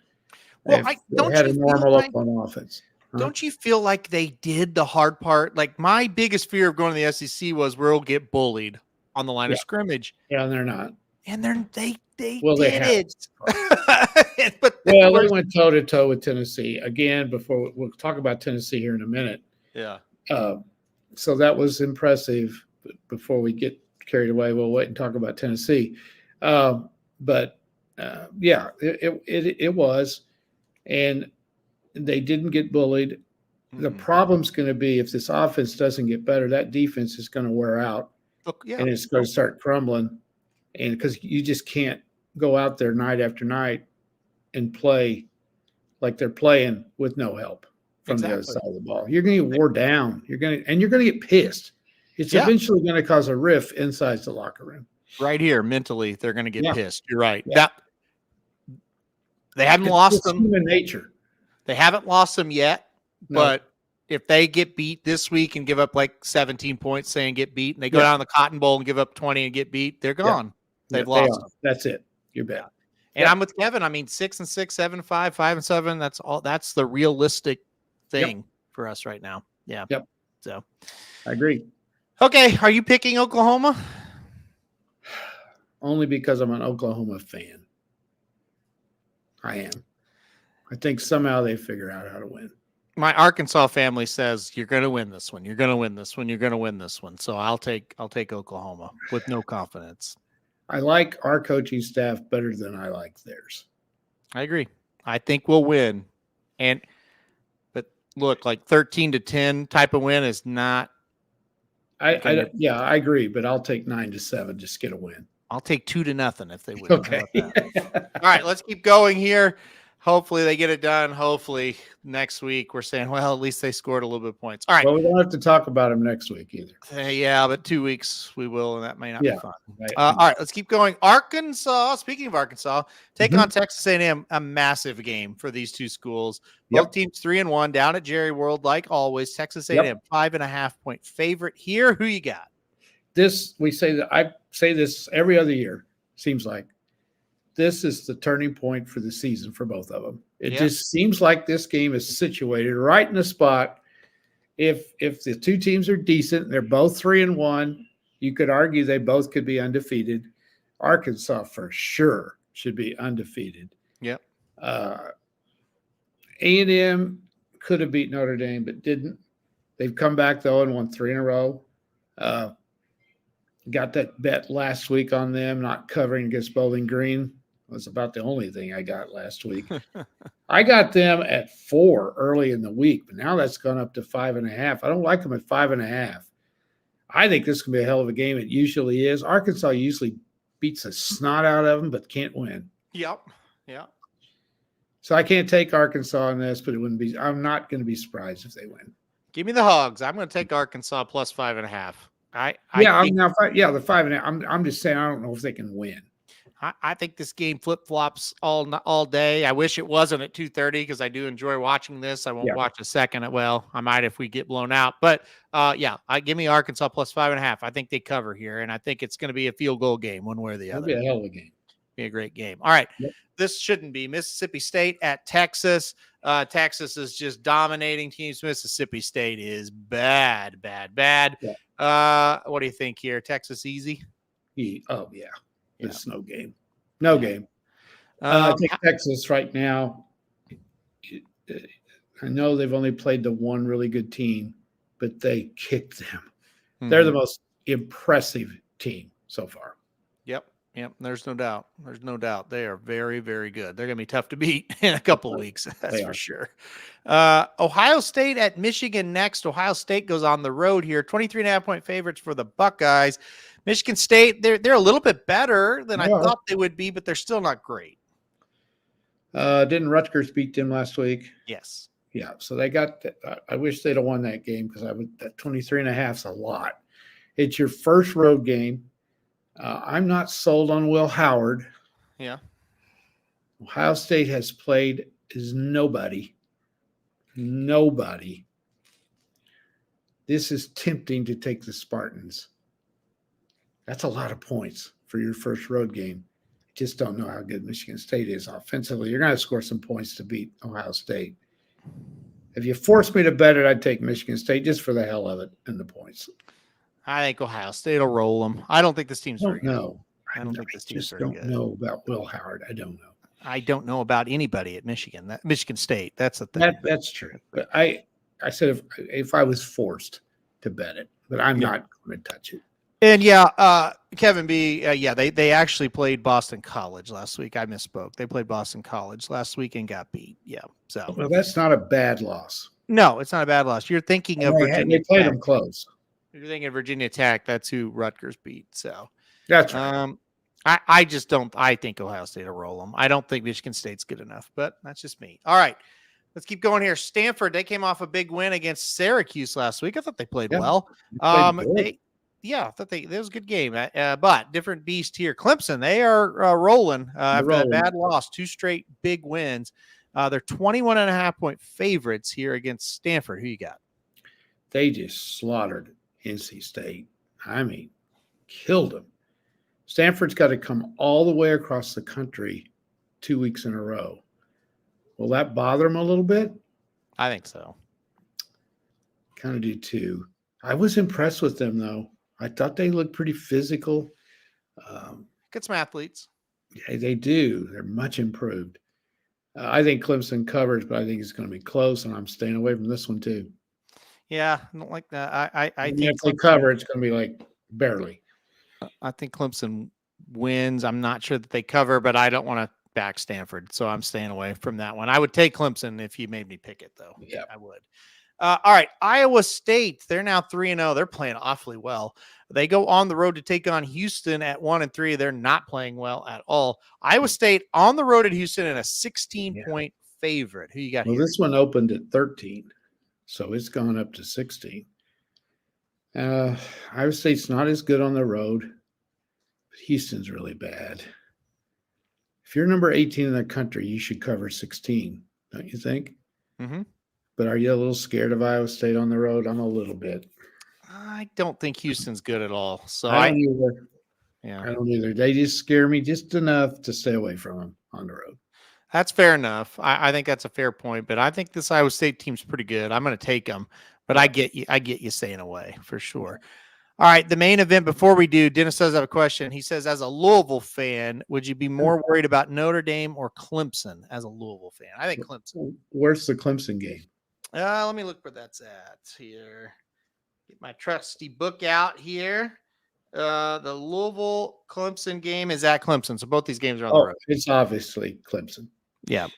Well, they had a normal up on offense. Huh? Don't you feel like they did the hard part? Like, my biggest fear of going to the SEC was we'll get bullied on the line of scrimmage. Yeah, and they're not. And they did it. But they went toe-to-toe with Tennessee. Again, we'll talk about Tennessee here in a minute. Yeah. So that was impressive. Before we get carried away, we'll wait and talk about Tennessee. It was. And they didn't get bullied. Mm-hmm. The problem's going to be, if this offense doesn't get better, that defense is going to wear out. And it's going to start crumbling. And because you just can't go out there night after night and play like they're playing with no help from the other side of the ball. You're going to get wore down. You're going to get pissed. It's eventually going to cause a rift inside the locker room. Right here, mentally, they're going to get pissed. You're right. Yeah. They haven't lost them. Human nature. They haven't lost them yet, but if they get beat this week and give up like 17 points, saying get beat, and they go down the Cotton Bowl and give up 20 and get beat, they're gone. They've lost them. That's it. You're bad. And I'm with Kevin. I mean, 6-6, 7-5, 5-7. That's all. That's the realistic thing for us right now. Yeah. Yep. So I agree. Okay. Are you picking Oklahoma? Only because I'm an Oklahoma fan. I am. I think somehow they figure out how to win. My Arkansas family says you're going to win this one. You're going to win this one. You're going to win this one. So I'll take Oklahoma with no confidence. I like our coaching staff better than I like theirs. I agree. I think we'll win. But look, like 13-10 type of win is not. I agree, but I'll take 9-7. Just get a win. I'll take 2-0 if they win. Okay. All right, let's keep going here. Hopefully they get it done. Hopefully next week we're saying, well, at least they scored a little bit of points. All right. Well, we don't have to talk about them next week either. Yeah, but 2 weeks we will, and that may not be fun. Right. All right, let's keep going. Arkansas, speaking of Arkansas, taking on Texas A&M, a massive game for these two schools. Both teams 3-1 down at Jerry World, like always. Texas A&M 5.5-point favorite here. Who you got? I say this every other year, seems like. This is the turning point for the season for both of them. It just seems like this game is situated right in the spot. If the two teams are decent, they're both 3-1, you could argue they both could be undefeated. Arkansas for sure should be undefeated. Yep. A&M could have beat Notre Dame, but didn't. They've come back, though, and won 3 in a row. Got that bet last week on them not covering against Bowling Green. Was about the only thing I got last week. I got them at 4 early in the week, but now that's gone up to 5.5. I don't like them at 5.5. I think this can be a hell of a game. It usually is. Arkansas usually beats the snot out of them, but can't win. Yep. Yeah. So I can't take Arkansas on this, but I'm not going to be surprised if they win. Give me the Hogs. I'm going to take Arkansas plus 5.5. The 5.5. I'm just saying I don't know if they can win. I think this game flip-flops all day. I wish it wasn't at 2:30 because I do enjoy watching this. I won't watch a second. Well, I might if we get blown out. But, give me Arkansas plus 5.5. I think they cover here, and I think it's going to be a field goal game one way or the other. It'll be a hell of a game. Be a great game. All right. Yep. This shouldn't be Mississippi State at Texas. Texas is just dominating teams. Mississippi State is bad. Yeah. What do you think here? Texas easy? Oh, yeah. It's no game. No game. I think Texas right now, I know they've only played the one really good team, but they kicked them. Mm-hmm. They're the most impressive team so far. Yep. There's no doubt. They are very, very good. They're going to be tough to beat in a couple of weeks. That's for sure. Ohio State at Michigan next. Ohio State goes on the road here. 23.5-point favorites for the Buckeyes. Michigan State, they're a little bit better than I thought they would be, but they're still not great. Didn't Rutgers beat them last week? Yes. Yeah. So they got I wish they'd have won that game because that 23.5 is a lot. It's your first road game. I'm not sold on Will Howard. Yeah. Ohio State has played as nobody. This is tempting to take the Spartans. That's a lot of points for your first road game. Just don't know how good Michigan State is offensively. You're going to score some points to beat Ohio State. If you force me to bet it, I'd take Michigan State just for the hell of it and the points. I think Ohio State will roll them. I don't think this team's very good. No, I don't think this team's very good. I don't know about Will Howard. I don't know. I don't know about anybody at Michigan State. That's the thing. That's true. But I said if I was forced to bet it, but I'm not going to touch it. And Kevin B, they actually played Boston College last week. I misspoke. They played Boston College last week and got beat. Yeah. So well, that's not a bad loss. No, it's not a bad loss. You're thinking of Virginia. They played them close. You're thinking of Virginia Tech. That's who Rutgers beat. So that's right. I just don't. I think Ohio State will roll them. I don't think Michigan State's good enough, but that's just me. All right. Let's keep going here. Stanford, they came off a big win against Syracuse last week. I thought they played well. Played good. I thought that was a good game. But different beast here. Clemson, they are rolling after that bad loss, 2 straight big wins. They're 21.5-point favorites here against Stanford. Who you got? They just slaughtered NC State. I mean, killed them. Stanford's got to come all the way across the country 2 weeks in a row. Will that bother them a little bit? I think so. Kind of do too. I was impressed with them, though. I thought they looked pretty physical. Get some athletes. Yeah, they do. They're much improved. I think Clemson covers, but I think it's going to be close, and I'm staying away from this one too. Yeah, I don't like that. I think if they cover, it's going to be like barely. I think Clemson wins. I'm not sure that they cover, but I don't want to back Stanford, so I'm staying away from that one. I would take Clemson if you made me pick it, though. Yeah, I would. All right, Iowa State. They're now 3-0. They're playing awfully well. They go on the road to take on Houston at 1-3. They're not playing well at all. Iowa State on the road at Houston and a 16-point favorite. Who you got here? This one opened at 13, so it's gone up to 16. Iowa State's not as good on the road, but Houston's really bad. If you're number 18 in the country, you should cover 16, don't you think? Mm-hmm. But are you a little scared of Iowa State on the road? I'm a little bit. I don't think Houston's good at all. So I don't either. Yeah, I don't either. They just scare me just enough to stay away from them on the road. That's fair enough. I think that's a fair point, but I think this Iowa State team's pretty good. I'm going to take them, but I get you staying away for sure. All right, the main event before we do, Dennis does have a question. He says, as a Louisville fan, would you be more worried about Notre Dame or Clemson as a Louisville fan? I think Clemson. Where's the Clemson game? Let me look where that's at here. Get my trusty book out here. The Louisville Clemson game is at Clemson. So both these games are on the road. It's obviously Clemson. Yeah.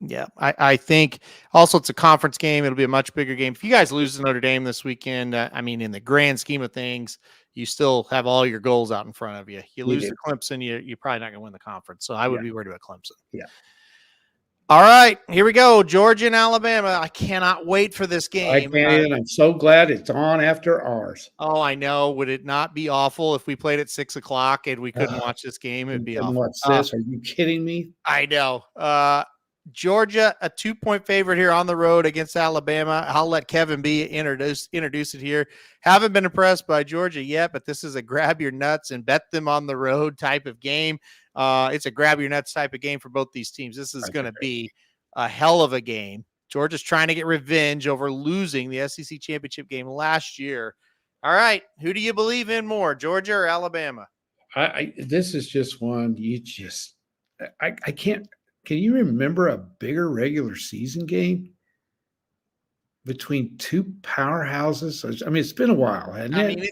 Yeah. I think also it's a conference game. It'll be a much bigger game. If you guys lose to Notre Dame this weekend, I mean, in the grand scheme of things, you still have all your goals out in front of you. You lose to Clemson, you're probably not going to win the conference. So I would be worried about Clemson. Yeah. All right, here we go. Georgia and Alabama. I cannot wait for this game. I can't. I'm so glad it's on after ours. Oh, I know. Would it not be awful if we played at 6:00 and we couldn't watch this game? It'd be awful. What's this? Are you kidding me? I know. Georgia, a 2-point favorite here on the road against Alabama. I'll let Kevin B introduce it here. Haven't been impressed by Georgia yet, but this is a grab your nuts and bet them on the road type of game. It's a grab your nuts type of game for both these teams. This is going to be a hell of a game. Georgia's trying to get revenge over losing the SEC championship game last year. All right, who do you believe in more, Georgia or Alabama? This is just one I can't. Can you remember a bigger regular season game between two powerhouses? I mean, it's been a while, hasn't it? I mean,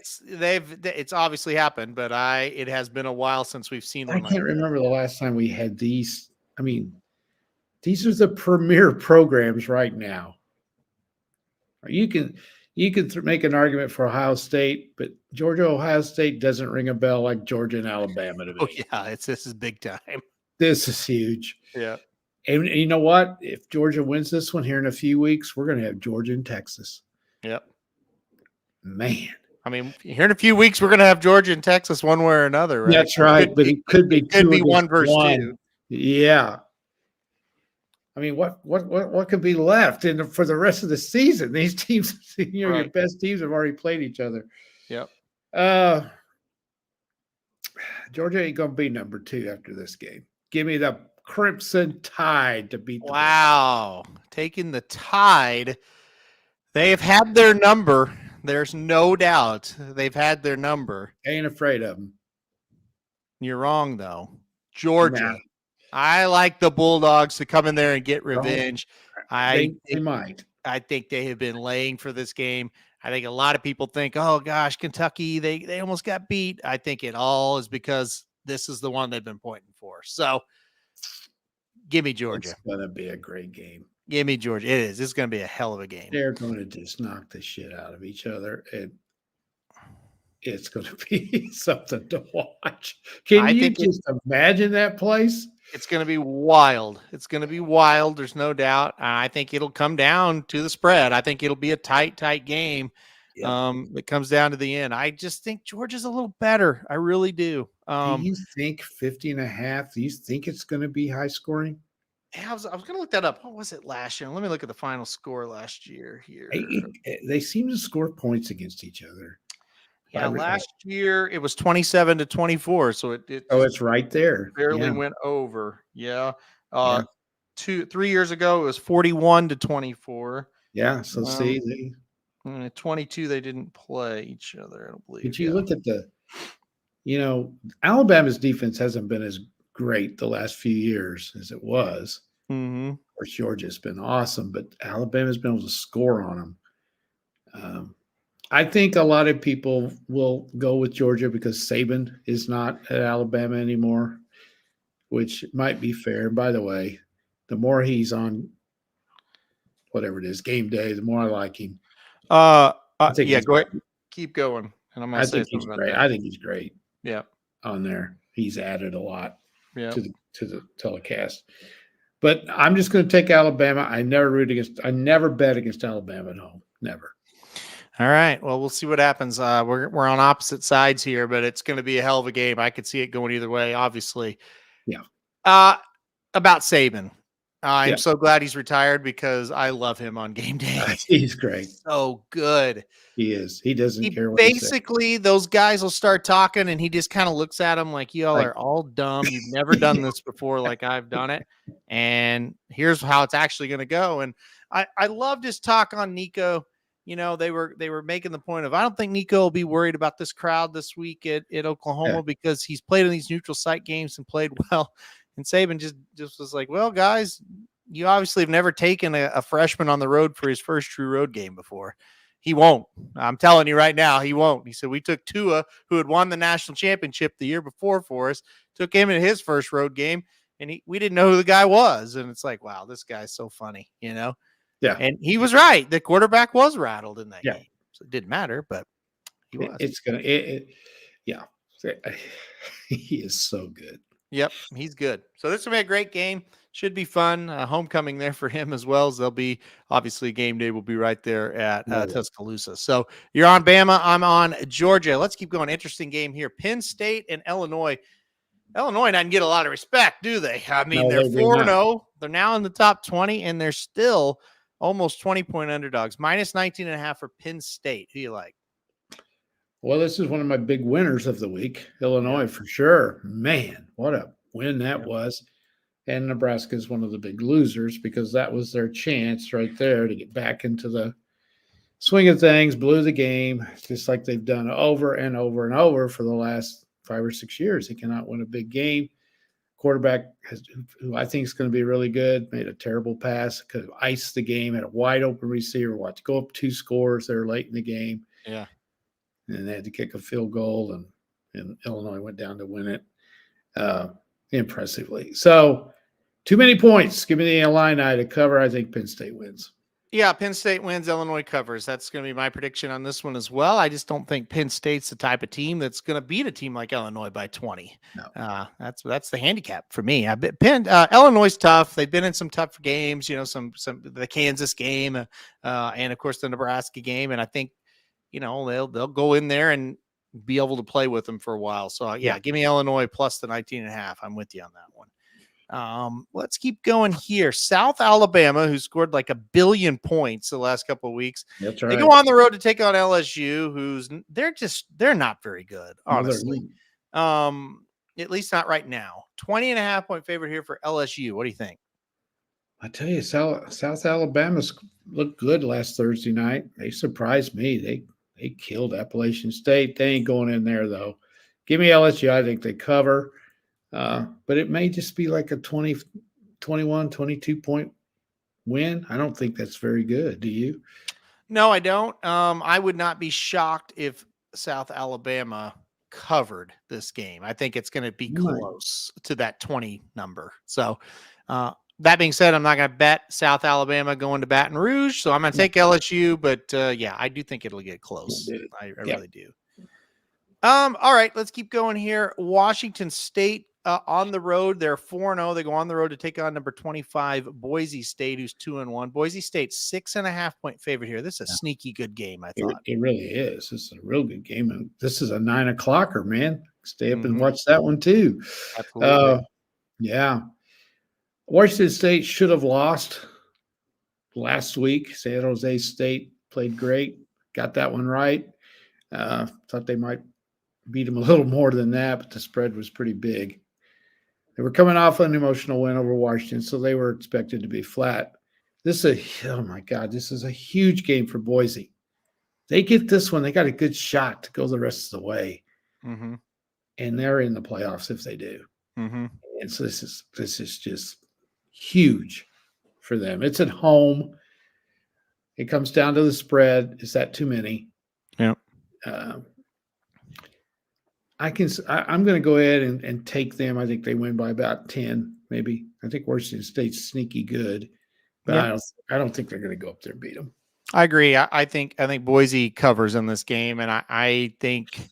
it's obviously happened, but it has been a while since we've seen one. I can't remember the last time we had these. I mean, these are the premier programs right now. You can make an argument for Ohio State, but Ohio State doesn't ring a bell like Georgia and Alabama to me. Oh yeah, this is big time. This is huge. Yeah. And you know what? If Georgia wins this one here in a few weeks, we're going to have Georgia and Texas. Yep. Man. I mean, here in a few weeks, we're going to have Georgia and Texas one way or another, right? That's right. But it could be 1 versus 2. Yeah. I mean, what could be left for the rest of the season? These teams, your best teams have already played each other. Yep. Georgia ain't going to be number 2 after this game. Give me the Crimson Tide to beat the Wow. Taking the Tide. They have had their number. There's no doubt they've had their number. Ain't afraid of them. You're wrong, though. Georgia. Nah. I like the Bulldogs to come in there and get revenge. They might. I think they have been laying for this game. I think a lot of people think, oh, gosh, Kentucky, they almost got beat. I think it all is because this is the one they've been pointing for. So give me Georgia. It's going to be a great game. Give me Georgia. It is. It's going to be a hell of a game. They're going to just knock the shit out of each other. And it's going to be something to watch. Can I you think just imagine that place? it's going to be wild. It's going to be wild. There's no doubt. I think it'll come down to the spread. I think it'll be a tight game. Yep. It comes down to the end. I just think Georgia's a little better. I really do. Do you think 50.5? Do you think it's going to be high scoring? I was going to look that up. What was it last year? Let me look at the final score last year here. They seem to score points against each other. Yeah, last year it was 27-24, so it's right there. Barely went over. Yeah. 3 years ago it was 41-24. Yeah, so see, 22 they didn't play each other, I don't believe. But you look at Alabama's defense hasn't been as great the last few years as it was. Mm-hmm. Of course, Georgia's been awesome, but Alabama's been able to score on them. I think a lot of people will go with Georgia because Saban is not at Alabama anymore, which might be fair. By the way, the more he's on whatever it is, game day, the more I like him. Go ahead. Keep going. And I'm going to say he's great. I think he's great. Yeah. On there. He's added a lot to the telecast. But I'm just going to take Alabama. I never bet against Alabama at home. Never. All right. Well, we'll see what happens. We're on opposite sides here, but it's going to be a hell of a game. I could see it going either way, obviously. Yeah. About Saban. I'm so glad he's retired because I love him on game day. He's great. So good. He is. He doesn't care what basically, those guys will start talking and he just kind of looks at them like, y'all are all dumb. You've never done this before like I've done it. And here's how it's actually going to go. And I loved his talk on Nico. They were making the point of, I don't think Nico will be worried about this crowd this week at Oklahoma because he's played in these neutral site games and played well. And Saban just was like, well, guys, you obviously have never taken a freshman on the road for his first true road game before. He won't. I'm telling you right now, he won't. He said, we took Tua, who had won the national championship the year before for us, took him in his first road game, and we didn't know who the guy was. And it's like, wow, this guy's so funny, Yeah. And he was right. The quarterback was rattled in that game. So it didn't matter, but he was. He is so good. Yep, he's good. So this will be a great game. Should be fun. Homecoming there for him as well as there'll be obviously game day will be right there at Tuscaloosa. So you're on Bama. I'm on Georgia. Let's keep going. Interesting game here. Penn State and Illinois. Illinois doesn't get a lot of respect, do they? I mean, they're 4-0. They're now in the top 20, and they're still almost 20-point underdogs. Minus 19.5 for Penn State. Who do you like? Well, this is one of my big winners of the week. Illinois for sure. Man, what a win that was. And Nebraska is one of the big losers because that was their chance right there to get back into the swing of things, blew the game, just like they've done over and over and over for the last 5 or 6 years. They cannot win a big game. Quarterback, who I think is going to be really good, made a terrible pass, could have iced the game, had a wide open receiver, go up 2 scores there late in the game. Yeah. And they had to kick a field goal, and Illinois went down to win it impressively. So, too many points. Give me the Illini to cover. I think Penn State wins. Yeah, Penn State wins, Illinois covers. That's going to be my prediction on this one as well. I just don't think Penn State's the type of team that's going to beat a team like Illinois by 20. No. That's the handicap for me. Illinois is tough. They've been in some tough games, the Kansas game, and of course the Nebraska game. And I think, they'll go in there and be able to play with them for a while. So give me Illinois plus the 19.5. I'm with you on that one. Let's keep going here. South Alabama, who scored like 1 billion points the last couple of weeks. That's right. They go on the road to take on LSU, they're not very good, honestly. At least not right now. 20.5-point favorite here for LSU. What do you think? I tell you, South Alabama looked good last Thursday night. They surprised me. They killed Appalachian State. They ain't going in there, though. Give me LSU. I think they cover. But it may just be like a 20, 21, 22-point win. I don't think that's very good. Do you? No, I don't. I would not be shocked if South Alabama covered this game. I think it's going to be close to that 20 number. So that being said, I'm not going to bet South Alabama going to Baton Rouge. So I'm going to take LSU. But, I do think it'll get close. I really do. All right, let's keep going here. Washington State on the road. They're 4-0. They go on the road to take on number 25 Boise State, who's 2-1. Boise State 6.5-point favorite here. This is a sneaky good game, I thought. It really is. This is a real good game. And this is a 9 o'clocker, man. Stay up and Mhm. watch that one too. Absolutely. Yeah. Washington State should have lost last week. San Jose State played great. Got that one right. Thought they might beat them a little more than that, but the spread was pretty big. They were coming off an emotional win over Washington, so they were expected to be flat. This is oh my God, this is a huge game for Boise. They get this one, they got a good shot to go the rest of the way. Mm-hmm. And they're in the playoffs if they do. Mm-hmm. And so this is just huge for them. It's at home. It comes down to the spread. Is that too many? Yeah. I'm going to go ahead and take them. I think they win by about 10, maybe. I think Washington State's sneaky good, but Yep. I don't think they're going to go up there and beat them. I agree. I think Boise covers in this game, and I think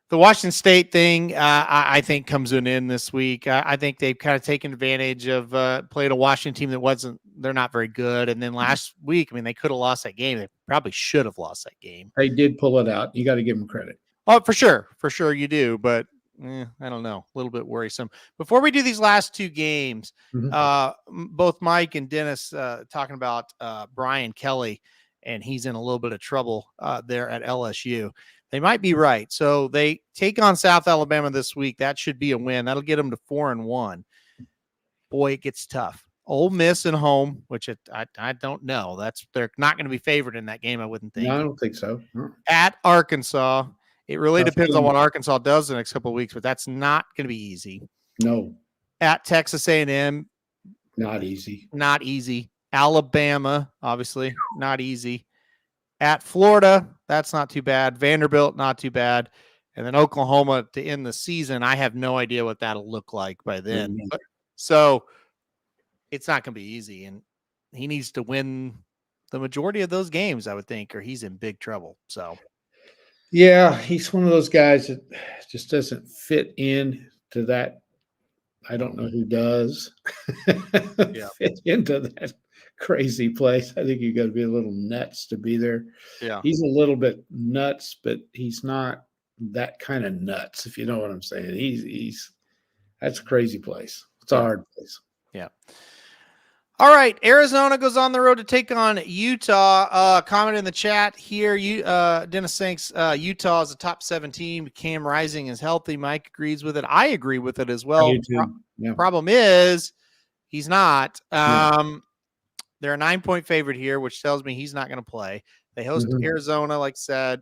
the Washington State thing, I think comes to an end this week. I think they've kind of taken advantage of played a Washington team that they're not very good. And then last week, I mean, they could have lost that game. They probably should have lost that game. They did pull it out. You got to give them credit. Oh, for sure you do. But I don't know, a little bit worrisome. Before we do these last two games, both Mike and Dennis talking about Brian Kelly, and he's in a little bit of trouble there at LSU. They might be right. So they take on South Alabama this week. That should be a win. That'll get them to 4-1. Boy, it gets tough. Ole Miss at home, which I don't know. They're not going to be favored in that game, I wouldn't think. No, I don't think so. No. At Arkansas, it really Tough depends game. on what Arkansas does the next couple of weeks, but that's not going to be easy. No, At Texas A&M, not easy. not easy. Alabama, obviously, not easy. At Florida, that's not too bad. Vanderbilt, not too bad. And then Oklahoma to end the season, I have no idea what that'll look like by then. So it's not going to be easy. And he needs to win the majority of those games, I would think, or he's in big trouble. So, yeah, he's one of those guys that just doesn't fit in to that. I don't know who does fit into that crazy place. I think you got to be a little nuts to be there. Yeah. He's a little bit nuts, but he's not that kind of nuts, if you know what I'm saying. That's a crazy place. It's a hard place. Yeah. All right. Arizona goes on the road to take on Utah. Comment in the chat here. Dennis thinks Utah is a top 7 team. Cam Rising is healthy. Mike agrees with it. I agree with it as well. Problem is he's not. They're a 9-point favorite here, which tells me he's not going to play. They host Arizona, like I said.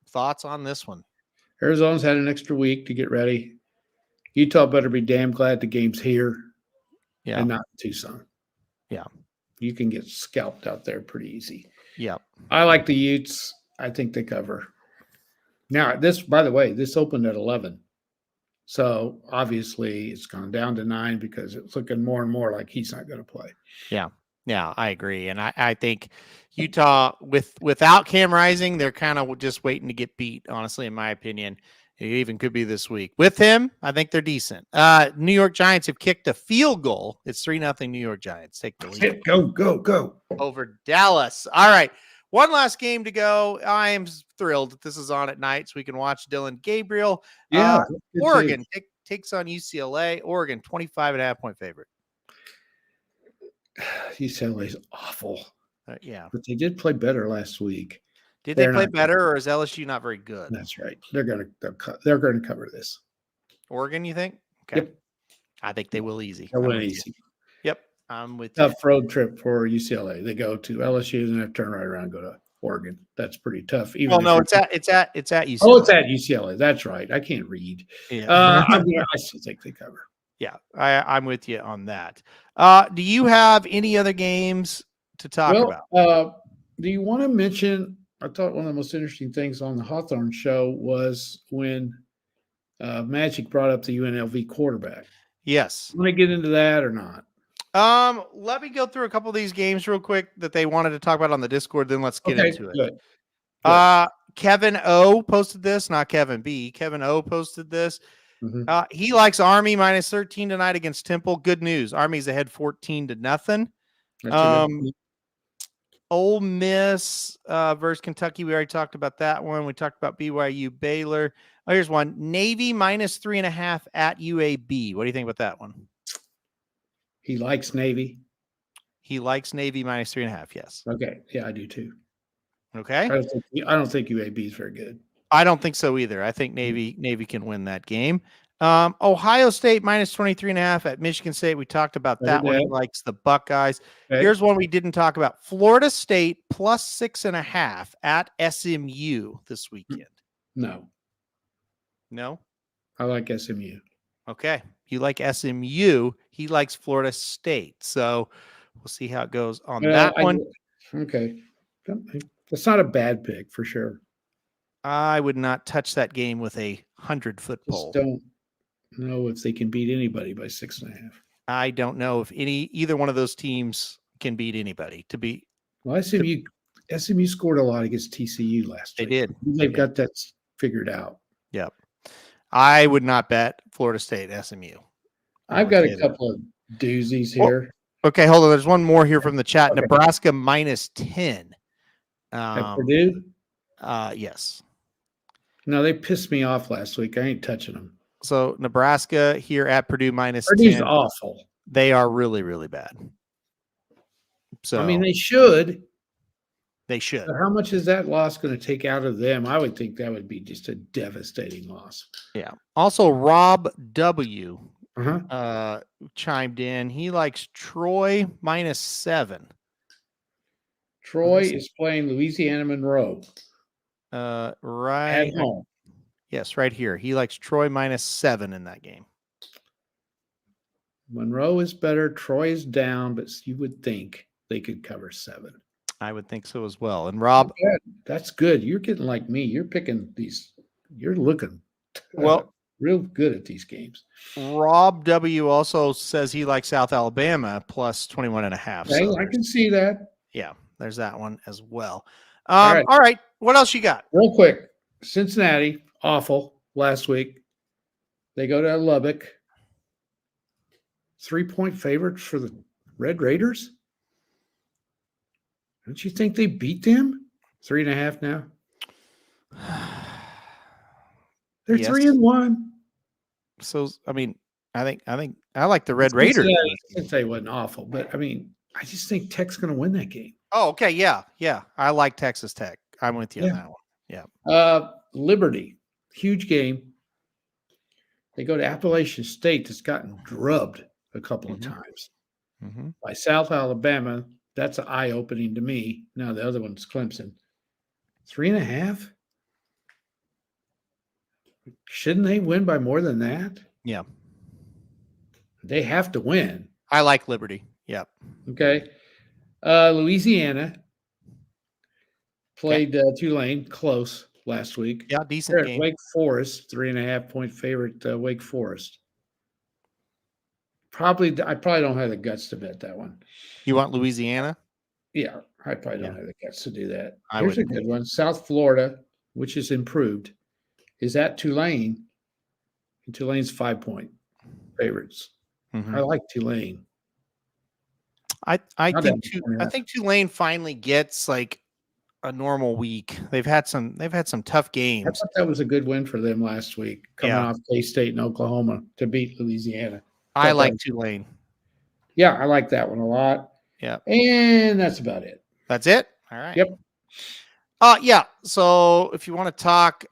Thoughts on this one? Arizona's had an extra week to get ready. Utah better be damn glad the game's here and not Tucson. Yeah. You can get scalped out there pretty easy. Yeah. I like the Utes. I think they cover. Now, by the way, this opened at 11. So obviously it's gone down to 9 because it's looking more and more like he's not going to play. Yeah. Yeah, I agree. And I think Utah, without Cam Rising, they're kind of just waiting to get beat, honestly, in my opinion. It even could be this week. With him, I think they're decent. New York Giants have kicked a field goal. It's 3-0 New York Giants. Take the lead. Go. Over Dallas. All right. One last game to go. I am thrilled that this is on at night so we can watch Dylan Gabriel. Yeah. Oregon takes on UCLA. Oregon, 25.5-point favorite. UCLA's awful. Yeah. But they did play better last week. Did they play better, or is LSU not very good? That's right. They're going to cover this. Oregon, you think? Okay. Yep. I think they will easy. They'll win easy. Yep. I'm with tough road trip for UCLA. They go to LSU and then turn right around and go to Oregon. That's pretty tough. It's at UCLA. Oh, it's at UCLA. That's right. I can't read. Yeah. I still think they cover. Yeah, I'm with you on that. Do you have any other games to talk about? Do you want to mention? I thought one of the most interesting things on the Hawthorne show was when Magic brought up the UNLV quarterback. Yes. Want to get into that or not? Let me go through a couple of these games real quick that they wanted to talk about on the Discord. Then let's get into it. Good. Kevin O posted this, not Kevin B. Kevin O posted this. Mhm. He likes Army minus 13 tonight against Temple. Good news. Army's ahead 14-0. That's a good. Ole Miss versus Kentucky. We already talked about that one. We talked about BYU Baylor. Oh, here's one. Navy minus 3.5 at UAB. What do you think about that one? He likes Navy. He likes Navy minus 3.5. Yes. Okay. Yeah, I do too. Okay. I don't think UAB is very good. I don't think so either. I think Navy can win that game. Ohio State minus 23.5 at Michigan State. We talked about that one. He likes the Buckeyes. Okay. Here's one we didn't talk about. Florida State plus 6.5 at SMU this weekend. No, I like SMU. Okay. You like SMU. He likes Florida State. So we'll see how it goes on that one. Okay. That's not a bad pick for sure. I would not touch that game with a 100-foot pole. Just don't know if they can beat anybody by 6.5. I don't know if either one of those teams can beat anybody. Well, SMU scored a lot against TCU last week. They did. They've got that figured out. Yep. I would not bet Florida State SMU. I've got a couple of doozies here. Okay, hold on. There's one more here from the chat. Okay. Nebraska minus 10. At Purdue? Yes. No, they pissed me off last week. I ain't touching them. So Nebraska here at Purdue minus Purdue's 10. Awful. They are really, really bad. So I mean, they should. They should. But how much is that loss going to take out of them? I would think that would be just a devastating loss. Yeah. Also, Rob W. Uh-huh. Chimed in. He likes Troy minus 7. Troy is playing Louisiana Monroe. Right. At home. Yes, right here. He likes Troy minus 7 in that game. Monroe is better. Troy is down, but you would think they could cover 7. I would think so as well. And Rob, that's good. You're getting like me. You're picking these. You're looking real good at these games. Rob W. also says he likes South Alabama plus 21.5. Okay, so I can see that. Yeah, there's that one as well. All right. What else you got? Real quick. Cincinnati, awful last week. They go to Lubbock. 3-point favorites for the Red Raiders. Don't you think they beat them? 3.5 now. They're 3-1. So I mean, I think I like the Red Raiders. Cincinnati wasn't awful, but I mean, I just think Tech's going to win that game. Oh, okay, yeah. I like Texas Tech. I'm with you on that one. Yeah. Liberty, huge game. They go to Appalachian State that's gotten drubbed a couple of times by South Alabama. That's eye-opening to me. Now the other one's Clemson. 3.5? Shouldn't they win by more than that? Yeah. They have to win. I like Liberty. Yep. Okay. Louisiana played Tulane close last week. Yeah, decent game. Wake Forest, 3.5-point favorite. Wake Forest. I probably don't have the guts to bet that one. You want Louisiana? Yeah, I probably don't have the guts to do that. I Here's a good one. South Florida, which is improved, is at Tulane. And Tulane's 5-point favorites. I like Tulane. I think Tulane finally gets like a normal week. They've had some tough games. I thought that was a good win for them last week, coming off K-State and Oklahoma to beat Louisiana. I like Tulane. Yeah, I like that one a lot. Yeah. And that's about it. That's it? All right. Yep. Yeah. So if you want to talk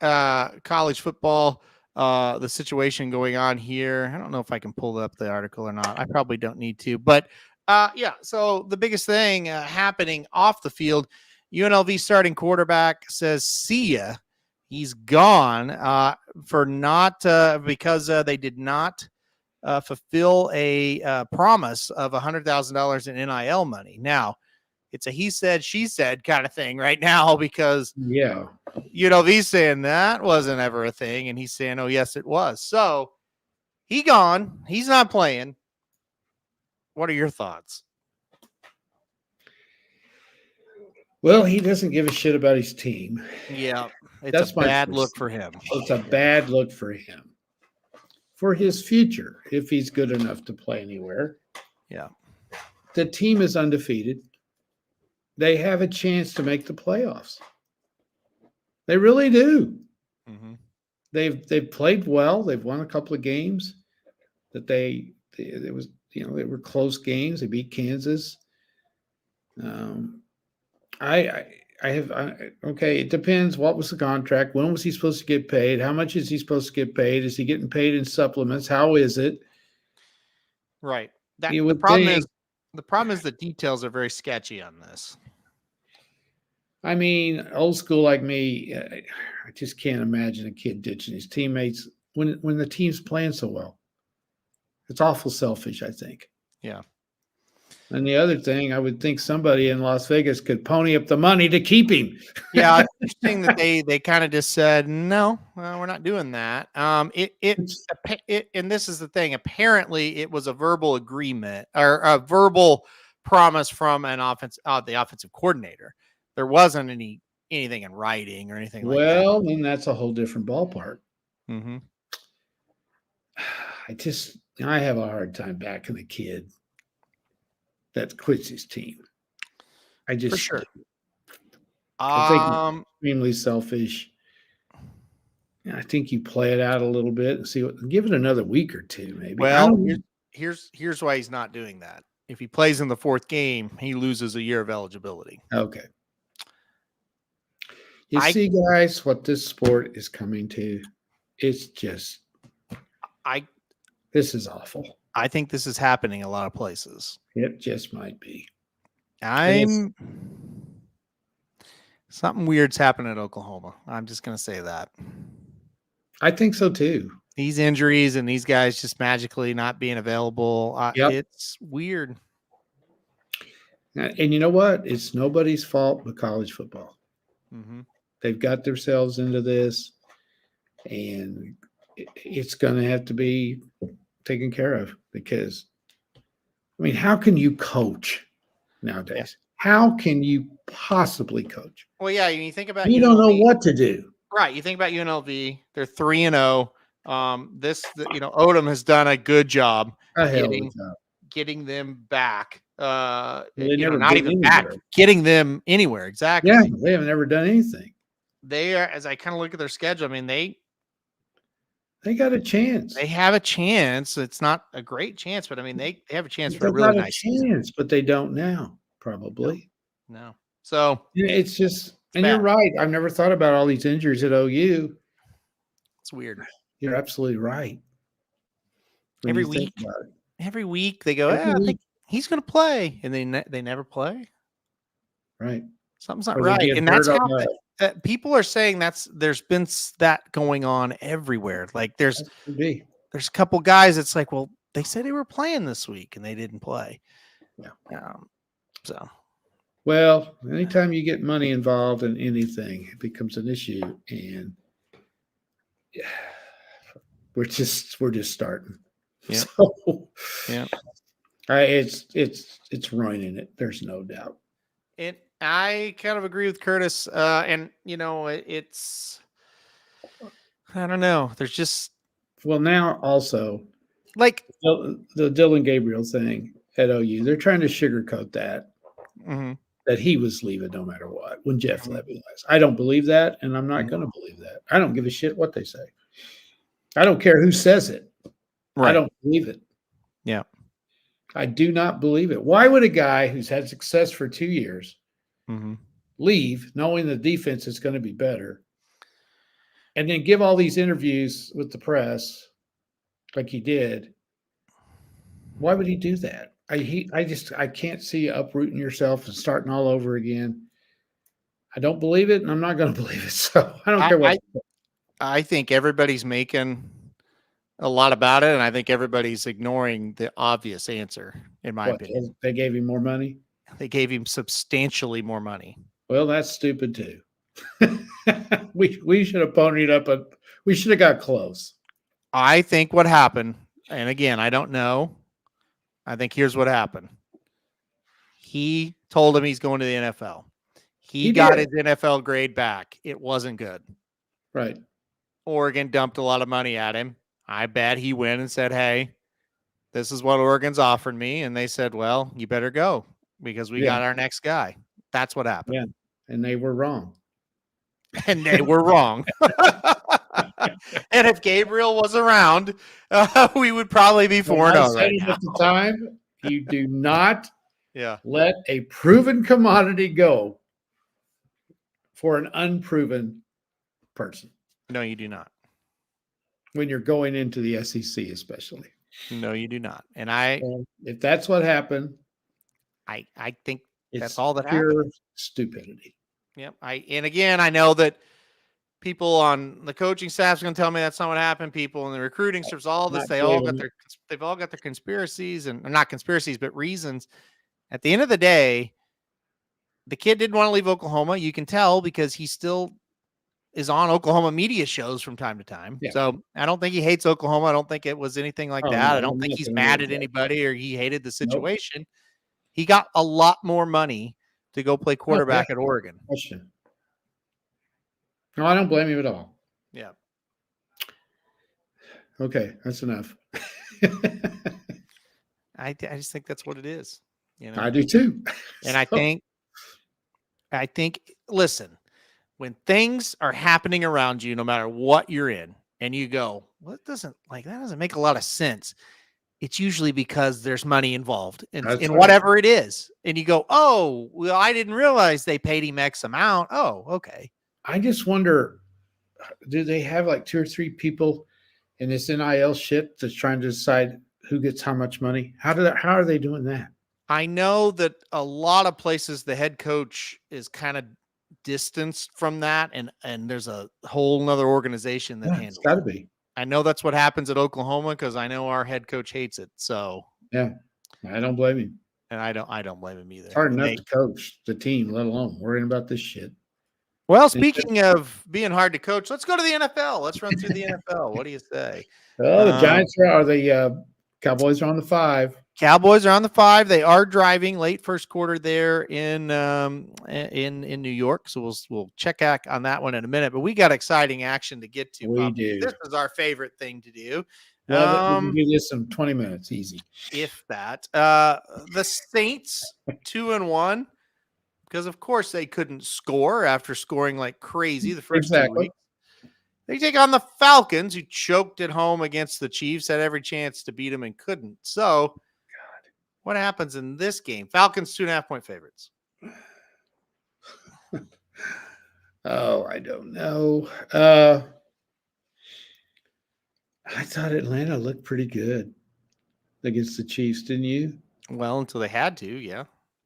college football, the situation going on here, I don't know if I can pull up the article or not. I probably don't need to. But so the biggest thing happening off the field, UNLV starting quarterback says, see ya. He's gone for not because they did not fulfill a promise of $100,000 in NIL money. Now, it's a he said, she said kind of thing right now because UNLV's saying that wasn't ever a thing, and he's saying, oh, yes, it was. So he gone. He's not playing. What are your thoughts? Well, he doesn't give a shit about his team. Yeah, it's That's a my bad first look thing. for him. It's a bad look for him. For his future, if he's good enough to play anywhere. Yeah. The team is undefeated. They have a chance to make the playoffs. They really do. Mm-hmm. They've played well. They've won a couple of games that they were close games. They beat Kansas. Okay. It depends. What was the contract? When was he supposed to get paid? How much is he supposed to get paid? Is he getting paid in supplements? How is it? Right. That You the would problem think. is the problem is the details are very sketchy on this. I mean, old school like me, I just can't imagine a kid ditching his teammates when the team's playing so well. It's awful selfish, I think. Yeah. And the other thing, I would think somebody in Las Vegas could pony up the money to keep him. Yeah, it's interesting that they kind of just said no, we're not doing that. And this is the thing. Apparently, it was a verbal agreement or a verbal promise from the offensive coordinator. There wasn't anything in writing or anything like that. Well, then that's a whole different ballpark. Mm-hmm. I have a hard time backing a kid that quits his team. I just For sure. I think it's extremely selfish. I think you play it out a little bit and give it another week or two, maybe. Well, here's why he's not doing that. If he plays in the fourth game, he loses a year of eligibility. Okay. You see, guys, what this sport is coming to. It's just this is awful. I think this is happening a lot of places. It just might be. Something weird's happening at Oklahoma. I'm just going to say that. I think so too. These injuries and these guys just magically not being available. It's weird. And you know what? It's nobody's fault but college football. Mm-hmm. They've got themselves into this, and it's going to have to be taken care of because, I mean, how can you coach nowadays? Yeah. How can you possibly coach? Well, yeah, you think about you don't know what to do. Right. You think about UNLV, they're 3-0. Odom has done a good job getting them back. Not even back, getting them anywhere. Exactly. Yeah, they haven't ever done anything. They are, as I kind of look at their schedule, I mean, they got a chance. They have a chance. It's not a great chance, but I mean, they have a chance for a really nice chance, but they don't now, probably. No. So it's just, and you're right. I've never thought about all these injuries at OU. It's weird. You're absolutely right. Every week they go, I think he's going to play, and they never play. Right. Something's not right, and that's how people are saying there's been that going on everywhere. Like there's a couple guys. It's like, well, they said they were playing this week and they didn't play. Yeah. Well, anytime you get money involved in anything, it becomes an issue, and we're just starting. Yeah. So, yeah. It's ruining it. There's no doubt. I kind of agree with Curtis. And it's, I don't know. There's just, now also like the Dylan Gabriel thing at OU, they're trying to sugarcoat that, that he was leaving no matter what when Jeff Levy was. I don't believe that. And I'm not going to believe that. I don't give a shit what they say. I don't care who says it. Right. I don't believe it. Yeah. I do not believe it. Why would a guy who's had success for 2 years leave knowing the defense is going to be better and then give all these interviews with the press like he did? Why would he do that? I can't see you uprooting yourself and starting all over again. I don't believe it, and I'm not going to believe it. So I don't care what. I think everybody's making a lot about it, and I think everybody's ignoring the obvious answer, in my opinion. They gave him more money? They gave him substantially more money. Well, that's stupid too. we should have ponied up, we should have got close. I think what happened, and again, I don't know. I think here's what happened. He told him he's going to the NFL. He got his NFL grade back. It wasn't good. Right. Oregon dumped a lot of money at him. I bet he went and said, hey, this is what Oregon's offered me. And they said, well, you better go because we got our next guy. That's what happened. Yeah. And they were wrong. And they were wrong. And if Gabriel was around, we would probably be 4-0 right now. At the time, you do not Yeah. let a proven commodity go for an unproven person. No, you do not. When you're going into the SEC, especially. No, you do not. And if that's what happened, I think that's all that pure happened. Stupidity. Yep. And again, I know that people on the coaching staff is going to tell me that's not what happened. People in the recruiting staff, all this, they've all got their conspiracies and not conspiracies, but reasons. At the end of the day, the kid didn't want to leave Oklahoma. You can tell because he still is on Oklahoma media shows from time to time. Yeah. So I don't think he hates Oklahoma. I don't think it was anything like that. No, I don't think he's mad at anybody or he hated the situation. Nope. He got a lot more money to go play quarterback at Oregon. Question. No, I don't blame him at all. Yeah. Okay, that's enough. I just think that's what it is. You know? I do too. And I think, listen, when things are happening around you, no matter what you're in, and you go, well, that doesn't make a lot of sense. It's usually because there's money involved in whatever it is. And you go, oh, well, I didn't realize they paid him X amount. Oh, okay. I just wonder, do they have like 2 or 3 people in this NIL shit that's trying to decide who gets how much money? How are they doing that? I know that a lot of places the head coach is kind of distanced from that, and there's a whole nother organization that handles it. It's got to be. I know that's what happens at Oklahoma because I know our head coach hates it. So yeah, I don't blame him. And I don't blame him either. It's hard enough to coach the team, let alone worrying about this shit. Well, speaking of being hard to coach, let's go to the NFL. Let's run through the NFL. What do you say? Oh, the Giants are the Cowboys are on the 5. Cowboys are on the 5. They are driving late first quarter there in New York. So we'll check back on that one in a minute. But we got exciting action to get to. We do. This is our favorite thing to do. Well, we can do this in 20 minutes, easy. If that. The Saints 2-1, because of course they couldn't score after scoring like crazy the first 2 weeks. They take on the Falcons, who choked at home against the Chiefs, had every chance to beat them and couldn't. So, what happens in this game? Falcons 2.5-point favorites. Oh, I don't know. I thought Atlanta looked pretty good against the Chiefs, didn't you? Well, until they had to, yeah.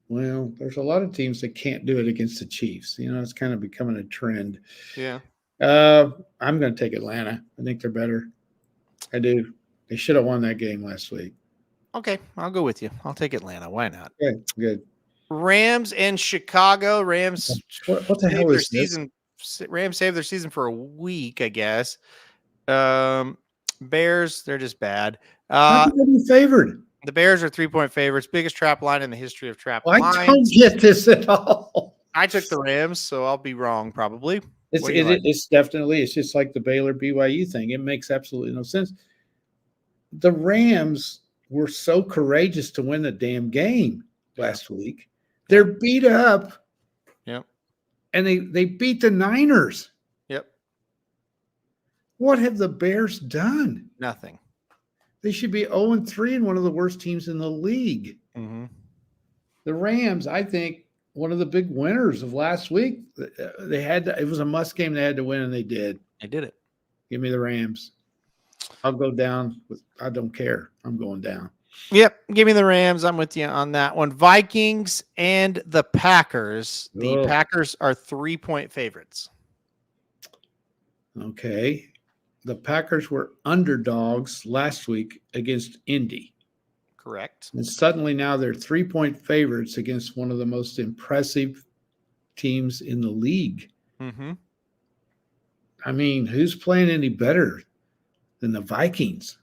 Well, there's a lot of teams that can't do it against the Chiefs. You know, it's kind of becoming a trend. Yeah. I'm going to take Atlanta. I think they're better. I do. They should have won that game last week. Okay, I'll go with you. I'll take Atlanta. Why not? Good. Rams and Chicago. Rams. What the hell is this? Rams saved their season for a week, I guess. Bears, they're just bad. How can they be favored? The Bears are 3-point favorites. Biggest trap line in the history of trap lines. I don't get this at all. I took the Rams, so I'll be wrong probably. It's definitely, it's just like the Baylor BYU thing. It makes absolutely no sense. The Rams were so courageous to win the damn game last week. They're beat up. Yep. And they beat the Niners. Yep. What have the Bears done? Nothing. They should be 0-3 and one of the worst teams in the league. Mm-hmm. The Rams, I think, one of the big winners of last week. It was a must game they had to win, and they did. They did it. Give me the Rams. I'll go down. I don't care. I'm going down. Yep. Give me the Rams. I'm with you on that one. Vikings and the Packers. The Packers are 3-point favorites. Okay. The Packers were underdogs last week against Indy. Correct. And suddenly now they're 3-point favorites against one of the most impressive teams in the league. Mm-hmm. I mean, who's playing any better than the Vikings?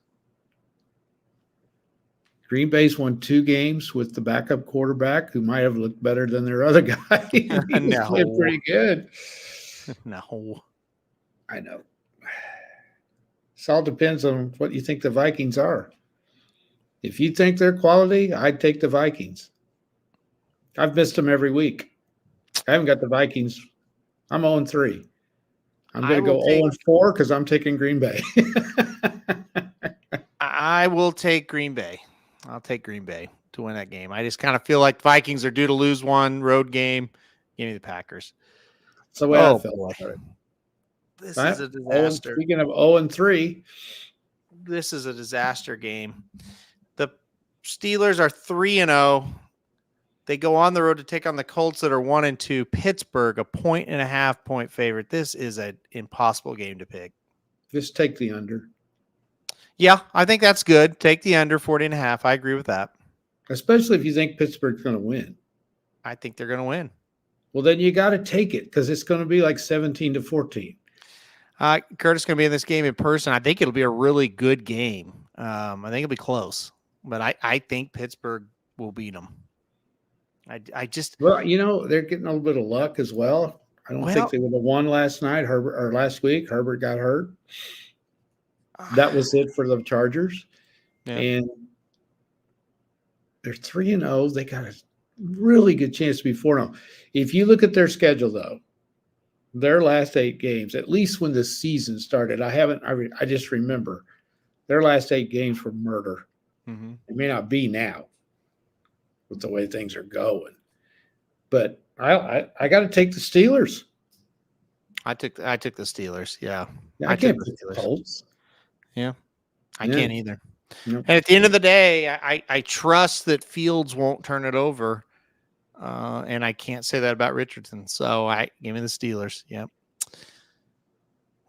Green Bay's won 2 games with the backup quarterback who might have looked better than their other guy. He was playing pretty good. No. I know. It all depends on what you think the Vikings are. If you think they're quality, I'd take the Vikings. I've missed them every week. I haven't got the Vikings. I'm 0-3. I'm going to go 0-4 because I'm taking Green Bay. I will take Green Bay. I'll take Green Bay to win that game. I just kind of feel like Vikings are due to lose one road game. Give me the Packers. That's the way I felt. Boy. About it. This is a disaster. Speaking of 0-3. This is a disaster game. The Steelers are 3-0. They go on the road to take on the Colts that are 1-2. Pittsburgh, a 1.5 point favorite. This is an impossible game to pick. Just take the under. Yeah, I think that's good. Take the under 40.5. I agree with that. Especially if you think Pittsburgh's going to win. I think they're going to win. Well, then you got to take it because it's going to be like 17-14. Curtis going to be in this game in person. I think it'll be a really good game. I think it'll be close, but I think Pittsburgh will beat them. Well, they're getting a little bit of luck as well. I don't think they would have won last night. Last week. Herbert got hurt. That was it for the Chargers. Yeah. And they're 3-0. They got a really good chance to be 4-0. If you look at their schedule, though, their last 8 games, at least when the season started, I just remember their last 8 games were murder. Mm-hmm. It may not be now with the way things are going, but I got to take the Steelers. I took the Steelers. Yeah, I can't pick the Colts. Yeah, I can't either. Nope. And at the end of the day, I trust that Fields won't turn it over, and I can't say that about Richardson. So give me the Steelers. Yep.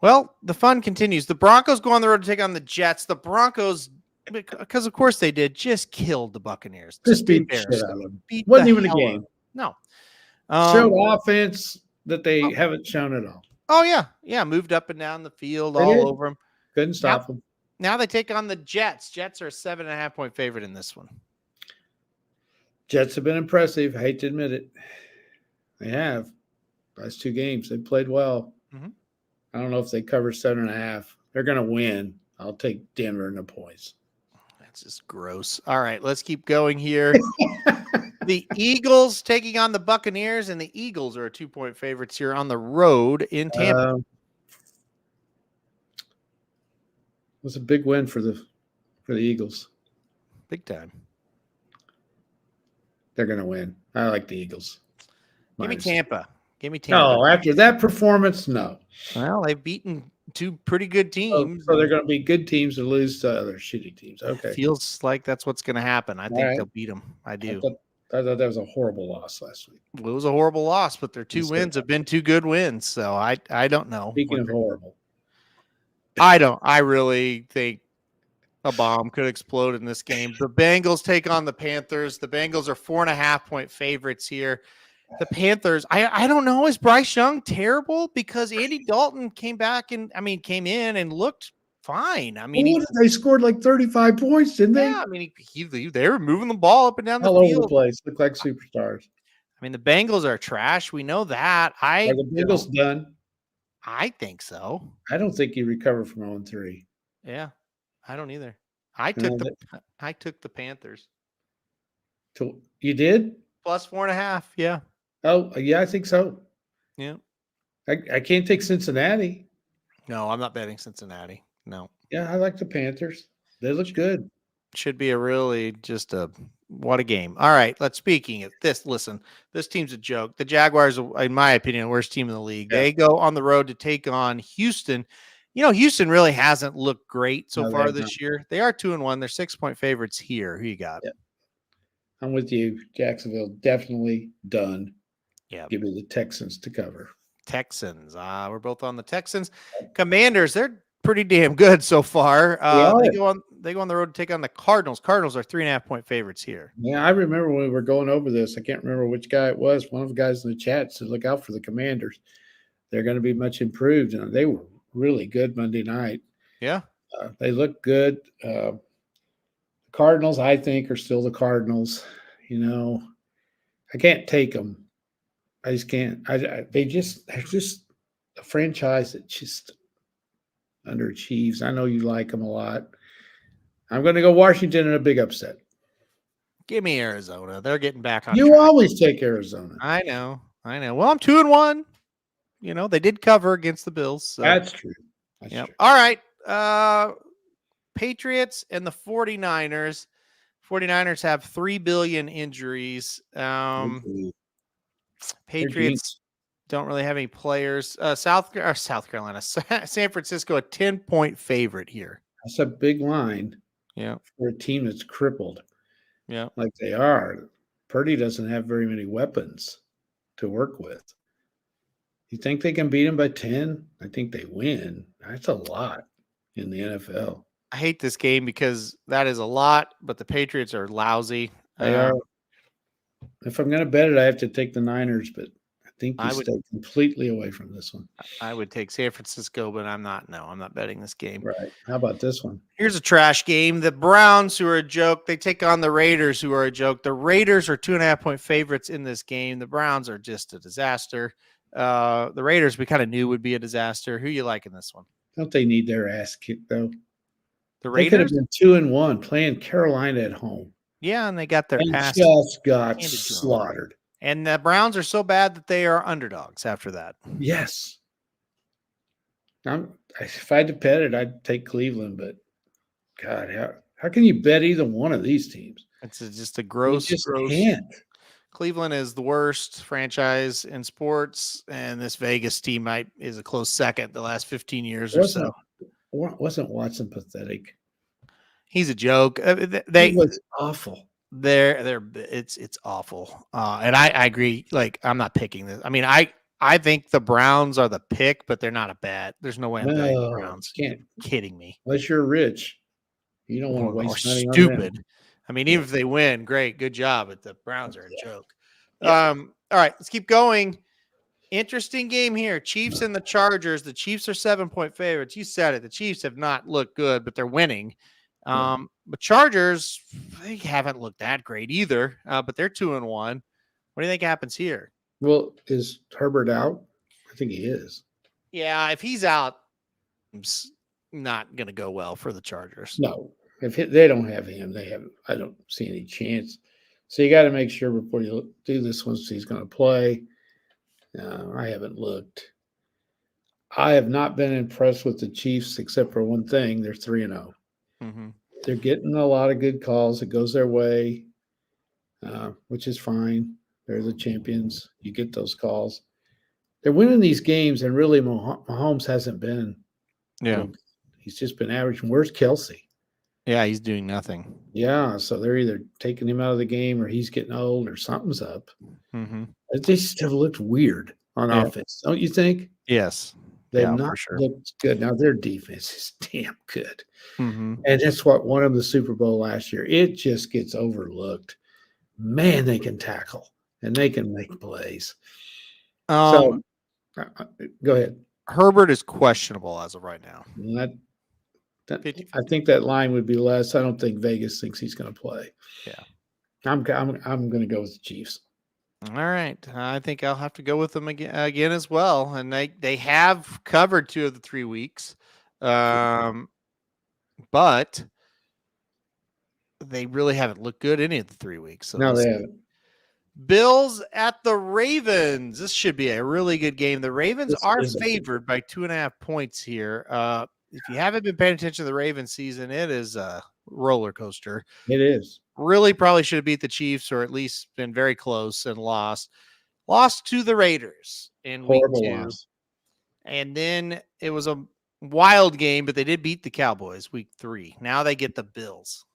Well, the fun continues. The Broncos go on the road to take on the Jets. The Broncos, because of course they did, just killed the Buccaneers. Just beat the shit out of them. Wasn't even a game. No. Showed offense that they haven't shown at all. Oh, yeah. Yeah, moved up and down the field all over them. Couldn't stop them. Now they take on the Jets. Jets are a 7.5 point favorite in this one. Jets have been impressive. I hate to admit it. They have. Last 2 games, they played well. Mm-hmm. I don't know if they cover 7.5. They're going to win. I'll take Denver in the points. That's just gross. All right, let's keep going here. The Eagles taking on the Buccaneers, and the Eagles are a 2-point favorites here on the road in Tampa. It was a big win for the Eagles. Big time. They're going to win. I like the Eagles. Give me Tampa. No, after that performance, no. Well, they've beaten 2 pretty good teams. So they're going to be good teams and lose to other shitty teams. Okay. It feels like that's what's going to happen. I think they'll beat them. I do. I thought that was a horrible loss last week. Well, it was a horrible loss, but their 2 wins have been 2 good wins. So I don't know. Speaking of horrible. I really think a bomb could explode in this game. The Bengals take on the Panthers. The Bengals are 4.5 point favorites here. The Panthers, I don't know. Is Bryce Young terrible? Because Andy Dalton came in and looked fine. They scored like 35 points, didn't they? Yeah, they were moving the ball up and down the field. All over the place. Looked like superstars. The Bengals are trash. We know that. Are the Bengals done? I think so. I don't think you recover from 0-3. Yeah, I don't either. I took the Panthers. You did? Plus 4.5. Yeah. Oh, yeah, I think so. Yeah. I can't take Cincinnati. No, I'm not betting Cincinnati. No. Yeah, I like the Panthers. They look good. Should be what a game. All right, speaking of this, listen, this team's a joke. The Jaguars, in my opinion, the worst team in the league. Yeah. They go on the road to take on Houston. Houston really hasn't looked great so far this year. They are 2-1. They're 6-point favorites here. Who you got? Yeah. I'm with you. Jacksonville definitely done. Yeah. Give me the Texans to cover. Texans. We're both on the Texans. Commanders, they're pretty damn good so far. They go on the road to take on the Cardinals. Cardinals are 3.5 point favorites here. Yeah, I remember when we were going over this. I can't remember which guy it was. One of the guys in the chat said, look out for the Commanders. They're going to be much improved. And they were really good Monday night. Yeah. They look good. Cardinals, I think, are still the Cardinals. You know, I can't take them. I just can't. They're just a franchise that just underachieves. I know you like them a lot. I'm going to go Washington in a big upset. Give me Arizona. They're getting back on You track. always take Arizona. I know. Well, I'm 2-1. You know, they did cover against the Bills. So. That's true. That's Yep. true. All right. Patriots and the 49ers. 49ers have 3 billion injuries. Patriots don't really have any players. South Carolina, San Francisco, a 10-point favorite here. That's a big line. Yeah. For a team that's crippled. Yeah. Like they are. Purdy doesn't have very many weapons to work with. You think they can beat him by 10? I think they win. That's a lot in the NFL. I hate this game because that is a lot, but the Patriots are lousy. They are. If I'm going to bet it, I have to take the Niners, but I think you stay completely away from this one. I would take San Francisco, but I'm not betting this game. Right. How about this one? Here's a trash game. The Browns, who are a joke, they take on the Raiders, who are a joke. The Raiders are 2.5-point favorites in this game. The Browns are just a disaster. The Raiders we kind of knew would be a disaster. Who you like in this one? Don't they need their ass kicked, though? The They could have Raiders? been 2-1 playing Carolina at home. Yeah, and they got their ass just got slaughtered. And the Browns are so bad that they are underdogs after that. Yes. If I had to bet it, I'd take Cleveland, but God, how can you bet either one of these teams? It's just a gross. Can't. Cleveland is the worst franchise in sports, and this Vegas team is a close second the last 15 years or so. Wasn't Watson pathetic? He's a joke. He was awful. It's awful. And I agree. Like, I'm not picking this. I mean, I think the Browns are the pick, but they're not a bet. There's no way I'm betting the Browns. Can't. Kidding me. Unless you're rich. You don't want to waste money on stupid. them. I mean, even if they win, great, good job. But the Browns are a joke. Yeah. All right, let's keep going. Interesting game here. Chiefs and the Chargers. The Chiefs are 7-point favorites. You said it. The Chiefs have not looked good, but they're winning. But Chargers, they haven't looked that great either. But they're 2-1. What do you think happens here? Well, is Herbert out? I think he is. Yeah, if he's out, it's not going to go well for the Chargers. No, if they don't have him, I don't see any chance. So you got to make sure before you do this one, so he's going to play. I haven't looked. I have not been impressed with the Chiefs except for one thing. They're 3-0. Mm-hmm. They're getting a lot of good calls. It goes their way, which is fine. They're the champions. You get those calls. They're winning these games, and really Mahomes hasn't been. Yeah. He's just been average. Where's Kelsey? Yeah, he's doing nothing. Yeah, so they're either taking him out of the game or he's getting old or something's up. Mm-hmm. They just have looked weird on offense, don't you think? Yes. They've not looked good. Now, their defense is damn good. Mm-hmm. And that's what won them the Super Bowl last year. It just gets overlooked. Man, they can tackle and they can make plays. So, go ahead. Herbert is questionable as of right now. I think that line would be less. I don't think Vegas thinks he's going to play. Yeah. I'm going to go with the Chiefs. All right. I think I'll have to go with them again as well. And they have covered 2 of the 3 weeks. But they really haven't looked good any of the 3 weeks. So no, they haven't. Bills at the Ravens. This should be a really good game. The Ravens are favored by 2.5 points here. If you haven't been paying attention to the Ravens season, it is a roller coaster. It is. Really probably should have beat the Chiefs or at least been very close and lost. Lost to the Raiders in week 2. And then it was a wild game, but they did beat the Cowboys week 3. Now they get the Bills.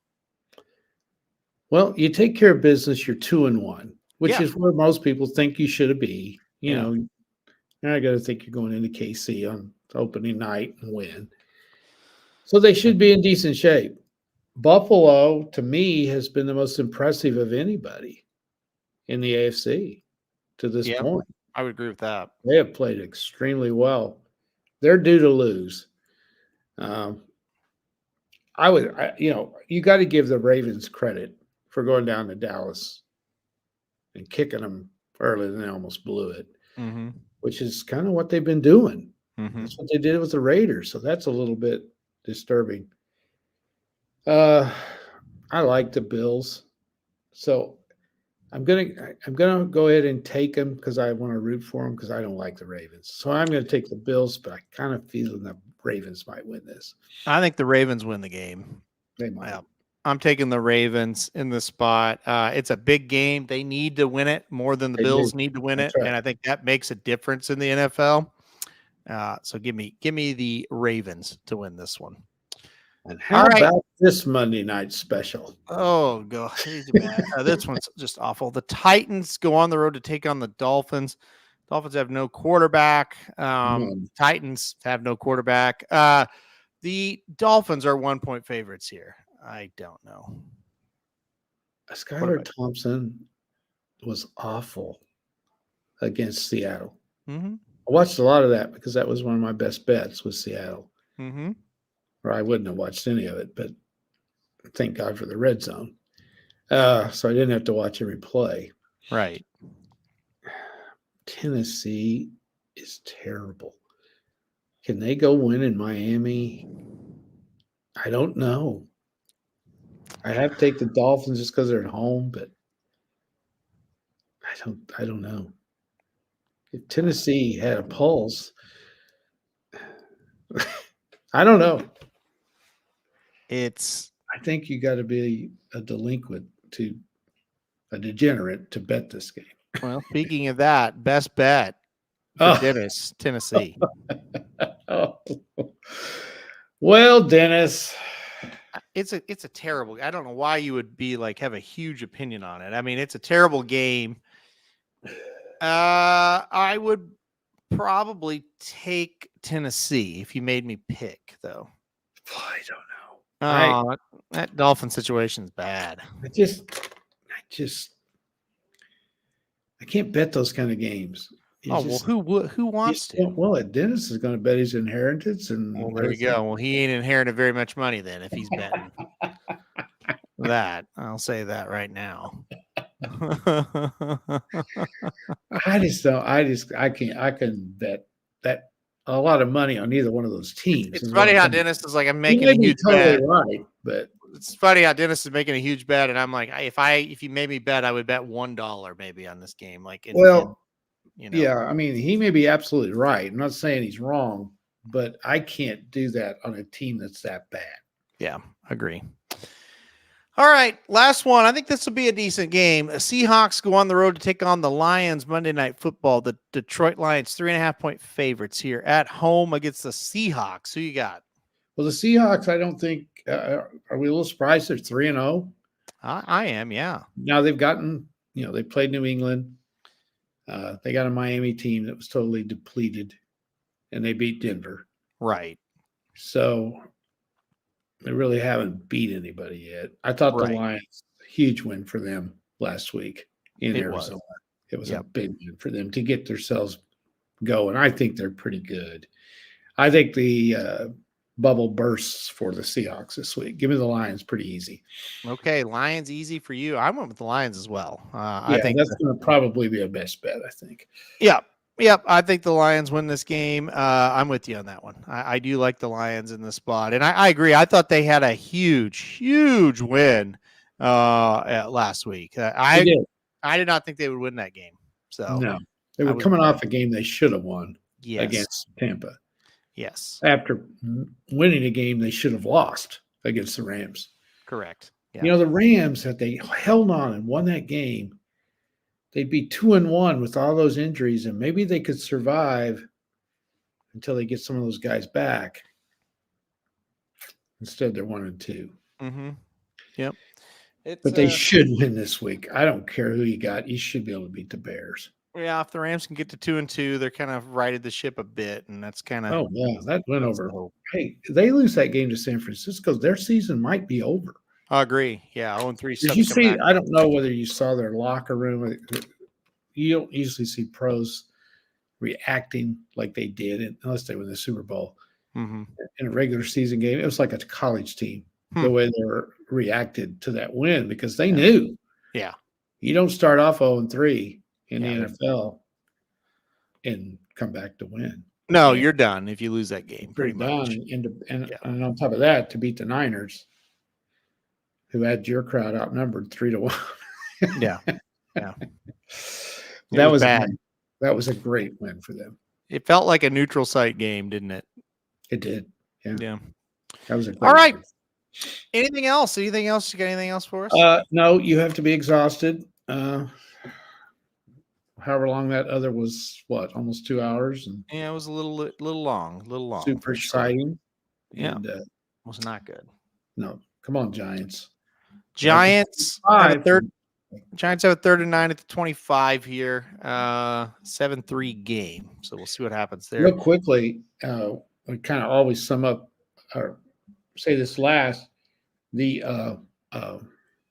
Well, you take care of business, you're 2-1, which is where most people think you should be. You know, you're not going to think you're going into KC on opening night and win. So they should be in decent shape. Buffalo, to me, has been the most impressive of anybody in the AFC to this point. I would agree with that. They have played extremely well. They're due to lose. you got to give the Ravens credit for going down to Dallas and kicking them early, and they almost blew it, which is kind of what they've been doing. That's what they did with the Raiders, so that's a little bit disturbing. I like the Bills, so I'm gonna go ahead and take them because I want to root for them because I don't like the Ravens. So I'm going to take the Bills, but I kind of feel the Ravens might win this. I think the Ravens win the game. They might. Yeah. I'm taking the Ravens in the spot. It's a big game. They need to win it more than the Bills need to win it, and I think that makes a difference in the NFL. So give me the Ravens to win this one. And how about this Monday night special? Oh, God. This one's just awful. The Titans go on the road to take on the Dolphins. Dolphins have no quarterback. Titans have no quarterback. The Dolphins are 1-point favorites here. I don't know. Skylar Thompson was awful against Seattle. I watched a lot of that because that was one of my best bets with Seattle. Or I wouldn't have watched any of it, but thank God for the red zone. So I didn't have to watch every play. Right. Tennessee is terrible. Can they go win in Miami? I don't know. I have to take the Dolphins just because they're at home, but I don't know. If Tennessee had a pulse, I don't know. I think you got to be a delinquent a degenerate to bet this game. Well, speaking of that, best bet for Dennis, Tennessee. Well, Dennis, it's a terrible. I don't know why you would be have a huge opinion on it. I mean, it's a terrible game. I would probably take Tennessee if you made me pick, though. I don't know. That Dolphin situation is bad. I can't bet those kind of games. Who wants to? Well, Dennis is going to bet his inheritance, and there you go. Well, he ain't inherited very much money then if he's betting that. I'll say that right now. I just don't. I can bet that a lot of money on either one of those teams. It's funny how Dennis is I'm making a huge bet. Right, but it's funny how Dennis is making a huge bet, and I'm like, if you made me bet, I would bet $1 maybe on this game. Yeah, I mean, he may be absolutely right. I'm not saying he's wrong, but I can't do that on a team that's that bad. Yeah, agree. All right, last one. I think this will be a decent game. The Seahawks go on the road to take on the Lions Monday Night Football. The Detroit Lions, 3.5-point favorites here at home against the Seahawks. Who you got? Well, the Seahawks, I don't think are we a little surprised they're 3-0? I am, yeah. Now they've gotten, they played New England. They got a Miami team that was totally depleted, and they beat Denver. Right. So they really haven't beat anybody yet. I thought the Lions, huge win for them last week in Arizona. It was a big win for them to get themselves going. I think they're pretty good. I think the bubble bursts for the Seahawks this week. Give me the Lions pretty easy. Okay, Lions easy for you. I went with the Lions as well. I think that's going to probably be a best bet, I think. Yep. I think the Lions win this game. I'm with you on that one. I do like the Lions in this spot. And I agree. I thought they had a huge win last week. I did not think they would win that game. So no, they were coming off a game they should have won against Tampa. Yes. After winning a game they should have lost against the Rams. Correct. Yeah. The Rams, had they held on and won that game, they'd be 2-1 with all those injuries, and maybe they could survive until they get some of those guys back. Instead, they're 1-2. Mm-hmm. Yep. But they should win this week. I don't care who you got. You should be able to beat the Bears. Yeah, if the Rams can get to 2-2, they're kind of righted the ship a bit, and that's kind of. Oh yeah, that went over. Hey, they lose that game to San Francisco, their season might be over. I agree. Yeah, 0-3. Did you see? I don't know whether you saw their locker room. You don't usually see pros reacting like they did unless they win the Super Bowl in a regular season game. It was like a college team. the way they reacted to that win because they knew. Yeah. You don't start off 0-3 in Yeah, the NFL and come back to win. No, And you're done if you lose that game, you're pretty much. done. And on top of that, to beat the Niners, who had your crowd outnumbered 3-1. Yeah. Yeah. That was bad. That was a great win for them. It felt like a neutral site game, didn't it? It did. Yeah. Yeah. That was a great All right. win. Anything else? Anything else? You got anything else for us? No, you have to be exhausted. However long that other was, what, almost 2 hours? And Yeah, it was a little long. super for sure. exciting. Yeah. And, Was not good. no, come on, Giants. Giants have a 5 third. Giants have a 3rd and 9 at the 25 here. 7-3 game. So we'll see what happens there. Real quickly, we kind of always sum up or say this last. The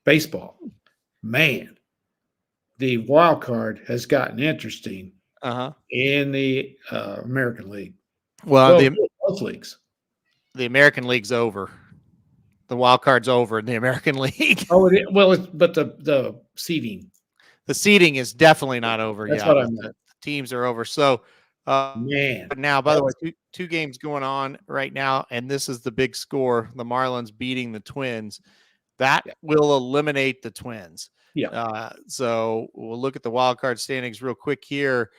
baseball, man, the wild card has gotten interesting in the American League. Well, both leagues. The American League's over. The wild card's over in the American League. But the seeding. The seeding is definitely not over yet. That's what I meant. The teams are over. So, man. But now, by the way, two games going on right now, and this is the big score: the Marlins beating the Twins. That will eliminate the Twins. Yeah. So we'll look at the wild card standings real quick here.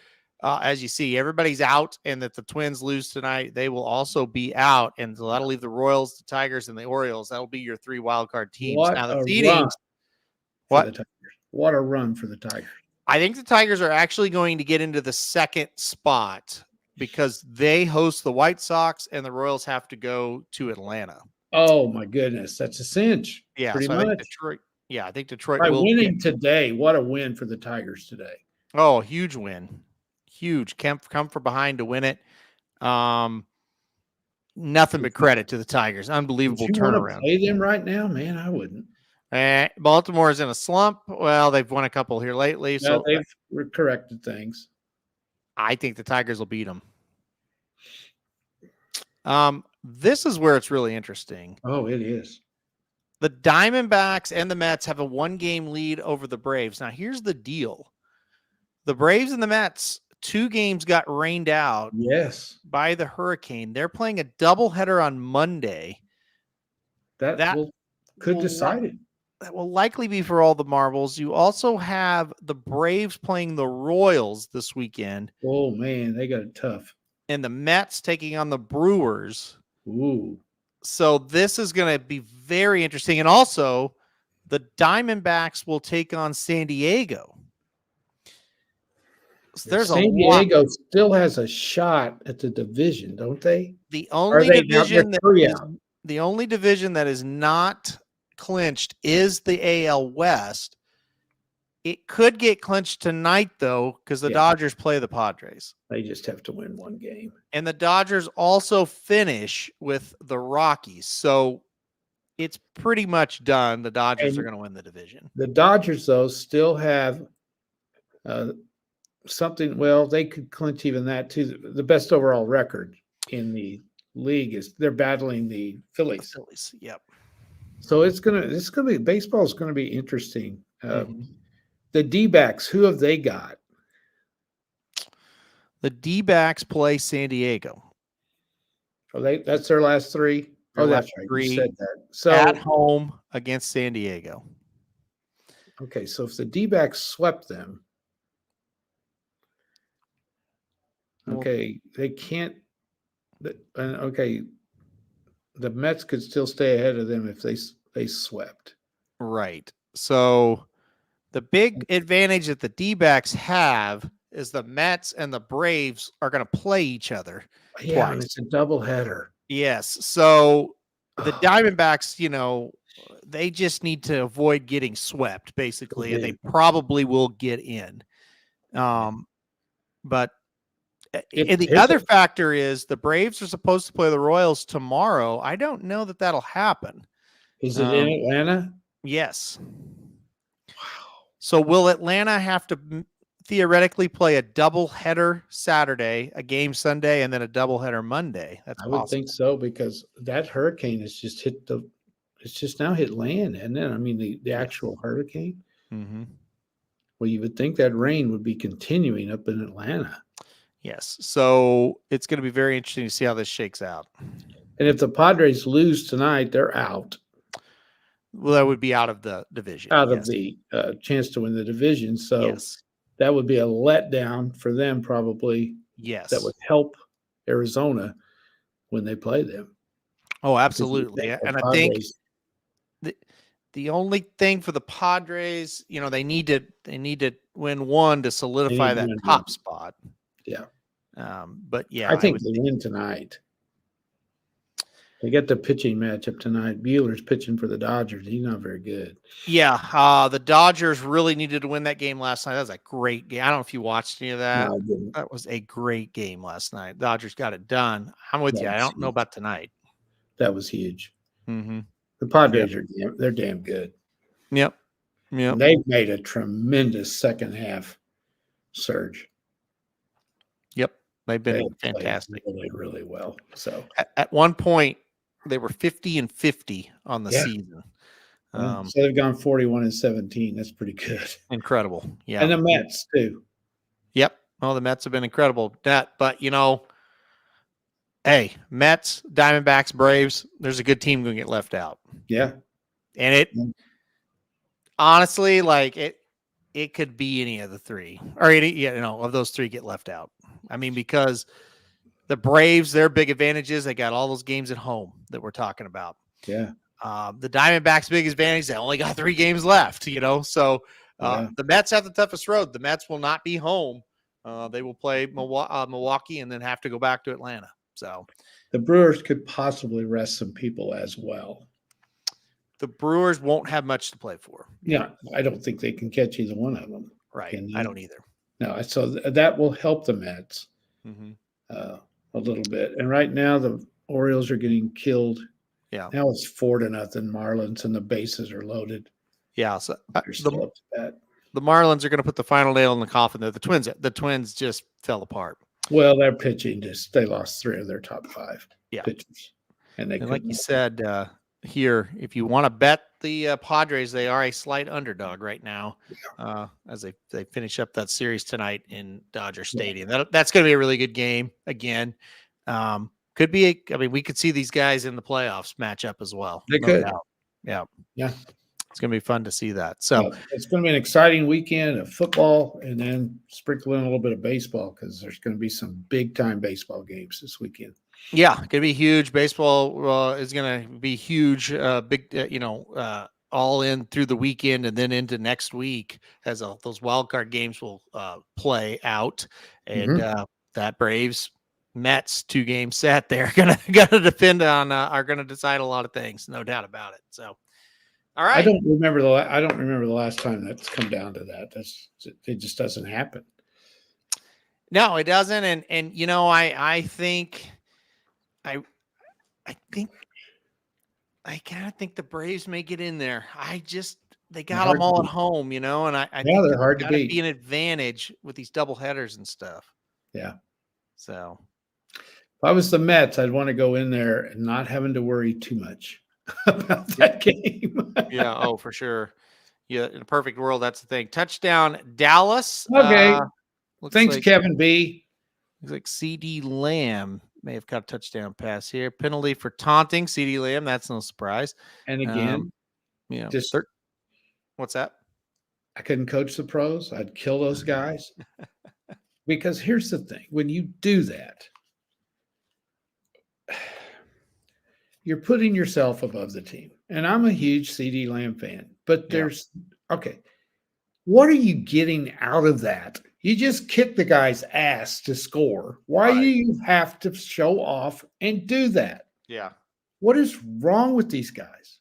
As you see, everybody's out, and that the Twins lose tonight, they will also be out, and so that'll leave the Royals, the Tigers, and the Orioles. That'll be your 3 wild card teams. What now the a seedings. run for the Tigers. What a run for the Tigers. I think the Tigers are actually going to get into the 2nd spot because they host the White Sox, and the Royals have to go to Atlanta. Oh my goodness, that's a cinch. Yeah, pretty so much. I think Detroit. Yeah, I think Detroit By will winning today. What a win for the Tigers today. Oh, huge win. Huge. Come from behind to win it. Nothing but credit to the Tigers. Unbelievable turnaround. Play them right now, man. I wouldn't. Baltimore is in a slump. Well, they've won a couple here lately, so they've corrected things. I think the Tigers will beat them. This is where it's really interesting. Oh, it is. The Diamondbacks and the Mets have a 1-game lead over the Braves. Now, here's the deal. The Braves and the Mets, 2 games got rained out by the hurricane. They're playing a doubleheader on Monday. That could decide it. That will likely be for all the marbles. You also have the Braves playing the Royals this weekend. Oh, man, they got it tough. And the Mets taking on the Brewers. Ooh. So this is going to be very interesting. And also, the Diamondbacks will take on San Diego. So there's San Diego still has a shot at the division, don't they? The only division that is not clinched is the AL West. It could get clinched tonight, though, because the Dodgers play the Padres. They just have to win 1 game. And the Dodgers also finish with the Rockies. So it's pretty much done. The Dodgers are going to win the division. The Dodgers, though, still have something. Well, they could clinch even that, too. The best overall record in the league is they're battling the Phillies. Yep. So baseball is going to be interesting. The D-backs, who have they got? The D-backs play San Diego. That's their last 3? That's right. 3 you said that. So at home against San Diego. Okay, so if the D-backs swept them, they can't. The Mets could still stay ahead of them if they swept. Right. So the big advantage that the D-backs have is the Mets and the Braves are going to play each other. Yeah, and it's a doubleheader. Yes. So the Diamondbacks, they just need to avoid getting swept, basically, and they probably will get in. But the other factor is the Braves are supposed to play the Royals tomorrow. I don't know that that'll happen. Is it in Atlanta? Yes. So will Atlanta have to theoretically play a double header Saturday, a game Sunday, and then a double header Monday? I would think so, because that hurricane has just hit it's just now hit land, and then I mean the actual hurricane. Mm-hmm. Well, you would think that rain would be continuing up in Atlanta. Yes. So it's going to be very interesting to see how this shakes out. And if the Padres lose tonight, they're out. Well, that would be out of the division. Out of the chance to win the division. So yes. that would be a letdown for them, probably. Yes. That would help Arizona when they play them. Oh, absolutely. And I think the only thing for the Padres, they need to win one to solidify that top spot. Yeah. But yeah, I think they win tonight. They get the pitching matchup tonight. Buehler's pitching for the Dodgers. He's not very good. Yeah. The Dodgers really needed to win that game last night. That was a great game. I don't know if you watched any of that. No, I didn't. That was a great game last night. Dodgers got it done. I'm with you. I don't know about tonight. That was huge. Mm-hmm. The Padres they're damn good. Yep. And they've made a tremendous second half surge. Yep. They've been fantastic. Really, really well. So at one point, they were 50-50 on the season. So they've gone 41-17. That's pretty good. Incredible. Yeah. And the Mets too. Yep. Oh, the Mets have been incredible. But hey, Mets, Diamondbacks, Braves, there's a good team going to get left out. Yeah. And honestly, it could be any of the three or of those three get left out. I mean, because the Braves, their big advantages, they got all those games at home that we're talking about. Yeah. The Diamondbacks' big advantage, they only got 3 games left, So the Mets have the toughest road. The Mets will not be home. They will play Milwaukee and then have to go back to Atlanta. So the Brewers could possibly rest some people as well. The Brewers won't have much to play for. Yeah. I don't think they can catch either one of them. Right. I don't either. No. So that will help the Mets. A little bit. And right now the Orioles are getting killed. Yeah. Now it's 4-0 Marlins and the bases are loaded. Yeah. So the Marlins are going to put the final nail in the coffin there. The Twins just fell apart. Well, their pitching they lost 3 of their top 5 pitchers. And like you said here, if you want to bet the Padres, they are a slight underdog right now as they finish up that series tonight in Dodger Stadium. That's going to be a really good game again. Could be we could see these guys in the playoffs match up as well. They could. Yeah. It's going to be fun to see that. So it's going to be an exciting weekend of football and then sprinkle in a little bit of baseball because there's going to be some big time baseball games this weekend. Yeah, going to be huge. Baseball is going to be huge, big, all in through the weekend and then into next week as those wild card games will play out. And that Braves Mets 2-game set, they're going to defend on, are going to decide a lot of things, no doubt about it. So, all right. I don't remember the last time that's come down to that. It just doesn't happen. No, it doesn't. And I think I kind of think the Braves may get in there. They got them all at home, and I think they're hard to beat. Be an advantage with these double headers and stuff. Yeah. So if I was the Mets, I'd want to go in there and not having to worry too much about that game. Yeah. Oh, for sure. Yeah. In a perfect world, that's the thing. Touchdown, Dallas. Okay. Thanks, like, Kevin B. Looks like CD Lamb may have caught a touchdown pass here. Penalty for taunting CD Lamb. That's no surprise. And again, what's that? I couldn't coach the pros. I'd kill those guys. Because here's the thing. When you do that, you're putting yourself above the team. And I'm a huge CD Lamb fan. But what are you getting out of that? You just kick the guy's ass to score. Why do you have to show off and do that? Yeah. What is wrong with these guys?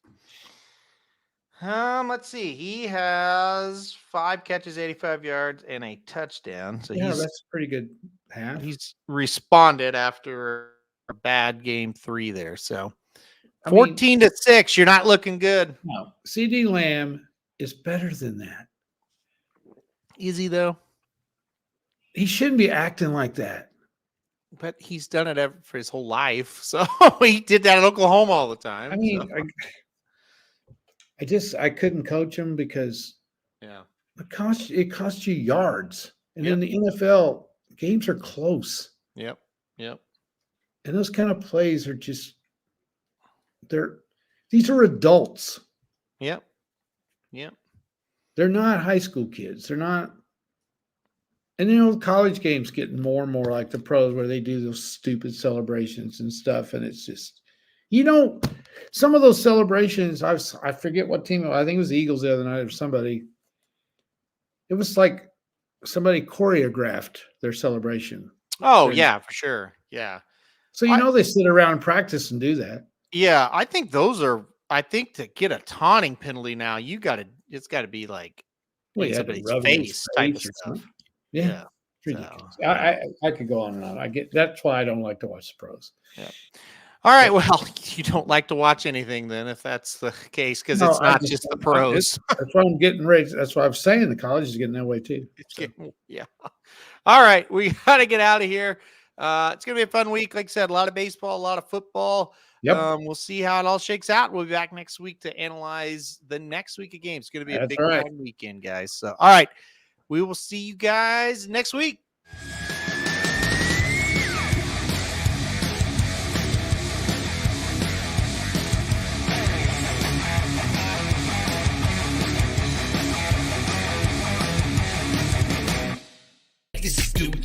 Let's see. He has 5 catches, 85 yards, and a touchdown. So that's a pretty good half. He's responded after a bad game 3 there. So 14-6, you're not looking good. No, CD Lamb is better than that. Is he though? He shouldn't be acting like that. But he's done it for his whole life. So he did that at Oklahoma all the time. I couldn't coach them because Yeah. it costs you yards. And Yep. in the NFL, games are close. Yep. And those kind of plays are just these are adults. Yep. They're not high school kids. They're not. And college games getting more and more like the pros where they do those stupid celebrations and stuff. And it's just, some of those celebrations, I forget what team, I think it was the Eagles the other night or somebody. It was like somebody choreographed their celebration. Oh, yeah, for sure. Yeah. So, they sit around and practice and do that. Yeah. I think to get a taunting penalty now, it's got to be like in somebody's face type of stuff. Yeah. Ridiculous. I could go on and on. That's why I don't like to watch the pros. Yeah. All right. Well, you don't like to watch anything then, if that's the case, because it's not just the pros. That's why I'm getting ready. That's why I'm saying the college is getting that way too. Yeah. All right. We got to get out of here. It's going to be a fun week. Like I said, a lot of baseball, a lot of football. Yep. We'll see how it all shakes out. We'll be back next week to analyze the next week of games. It's going to be a big long weekend, guys. So, all right. We will see you guys next week. This is due to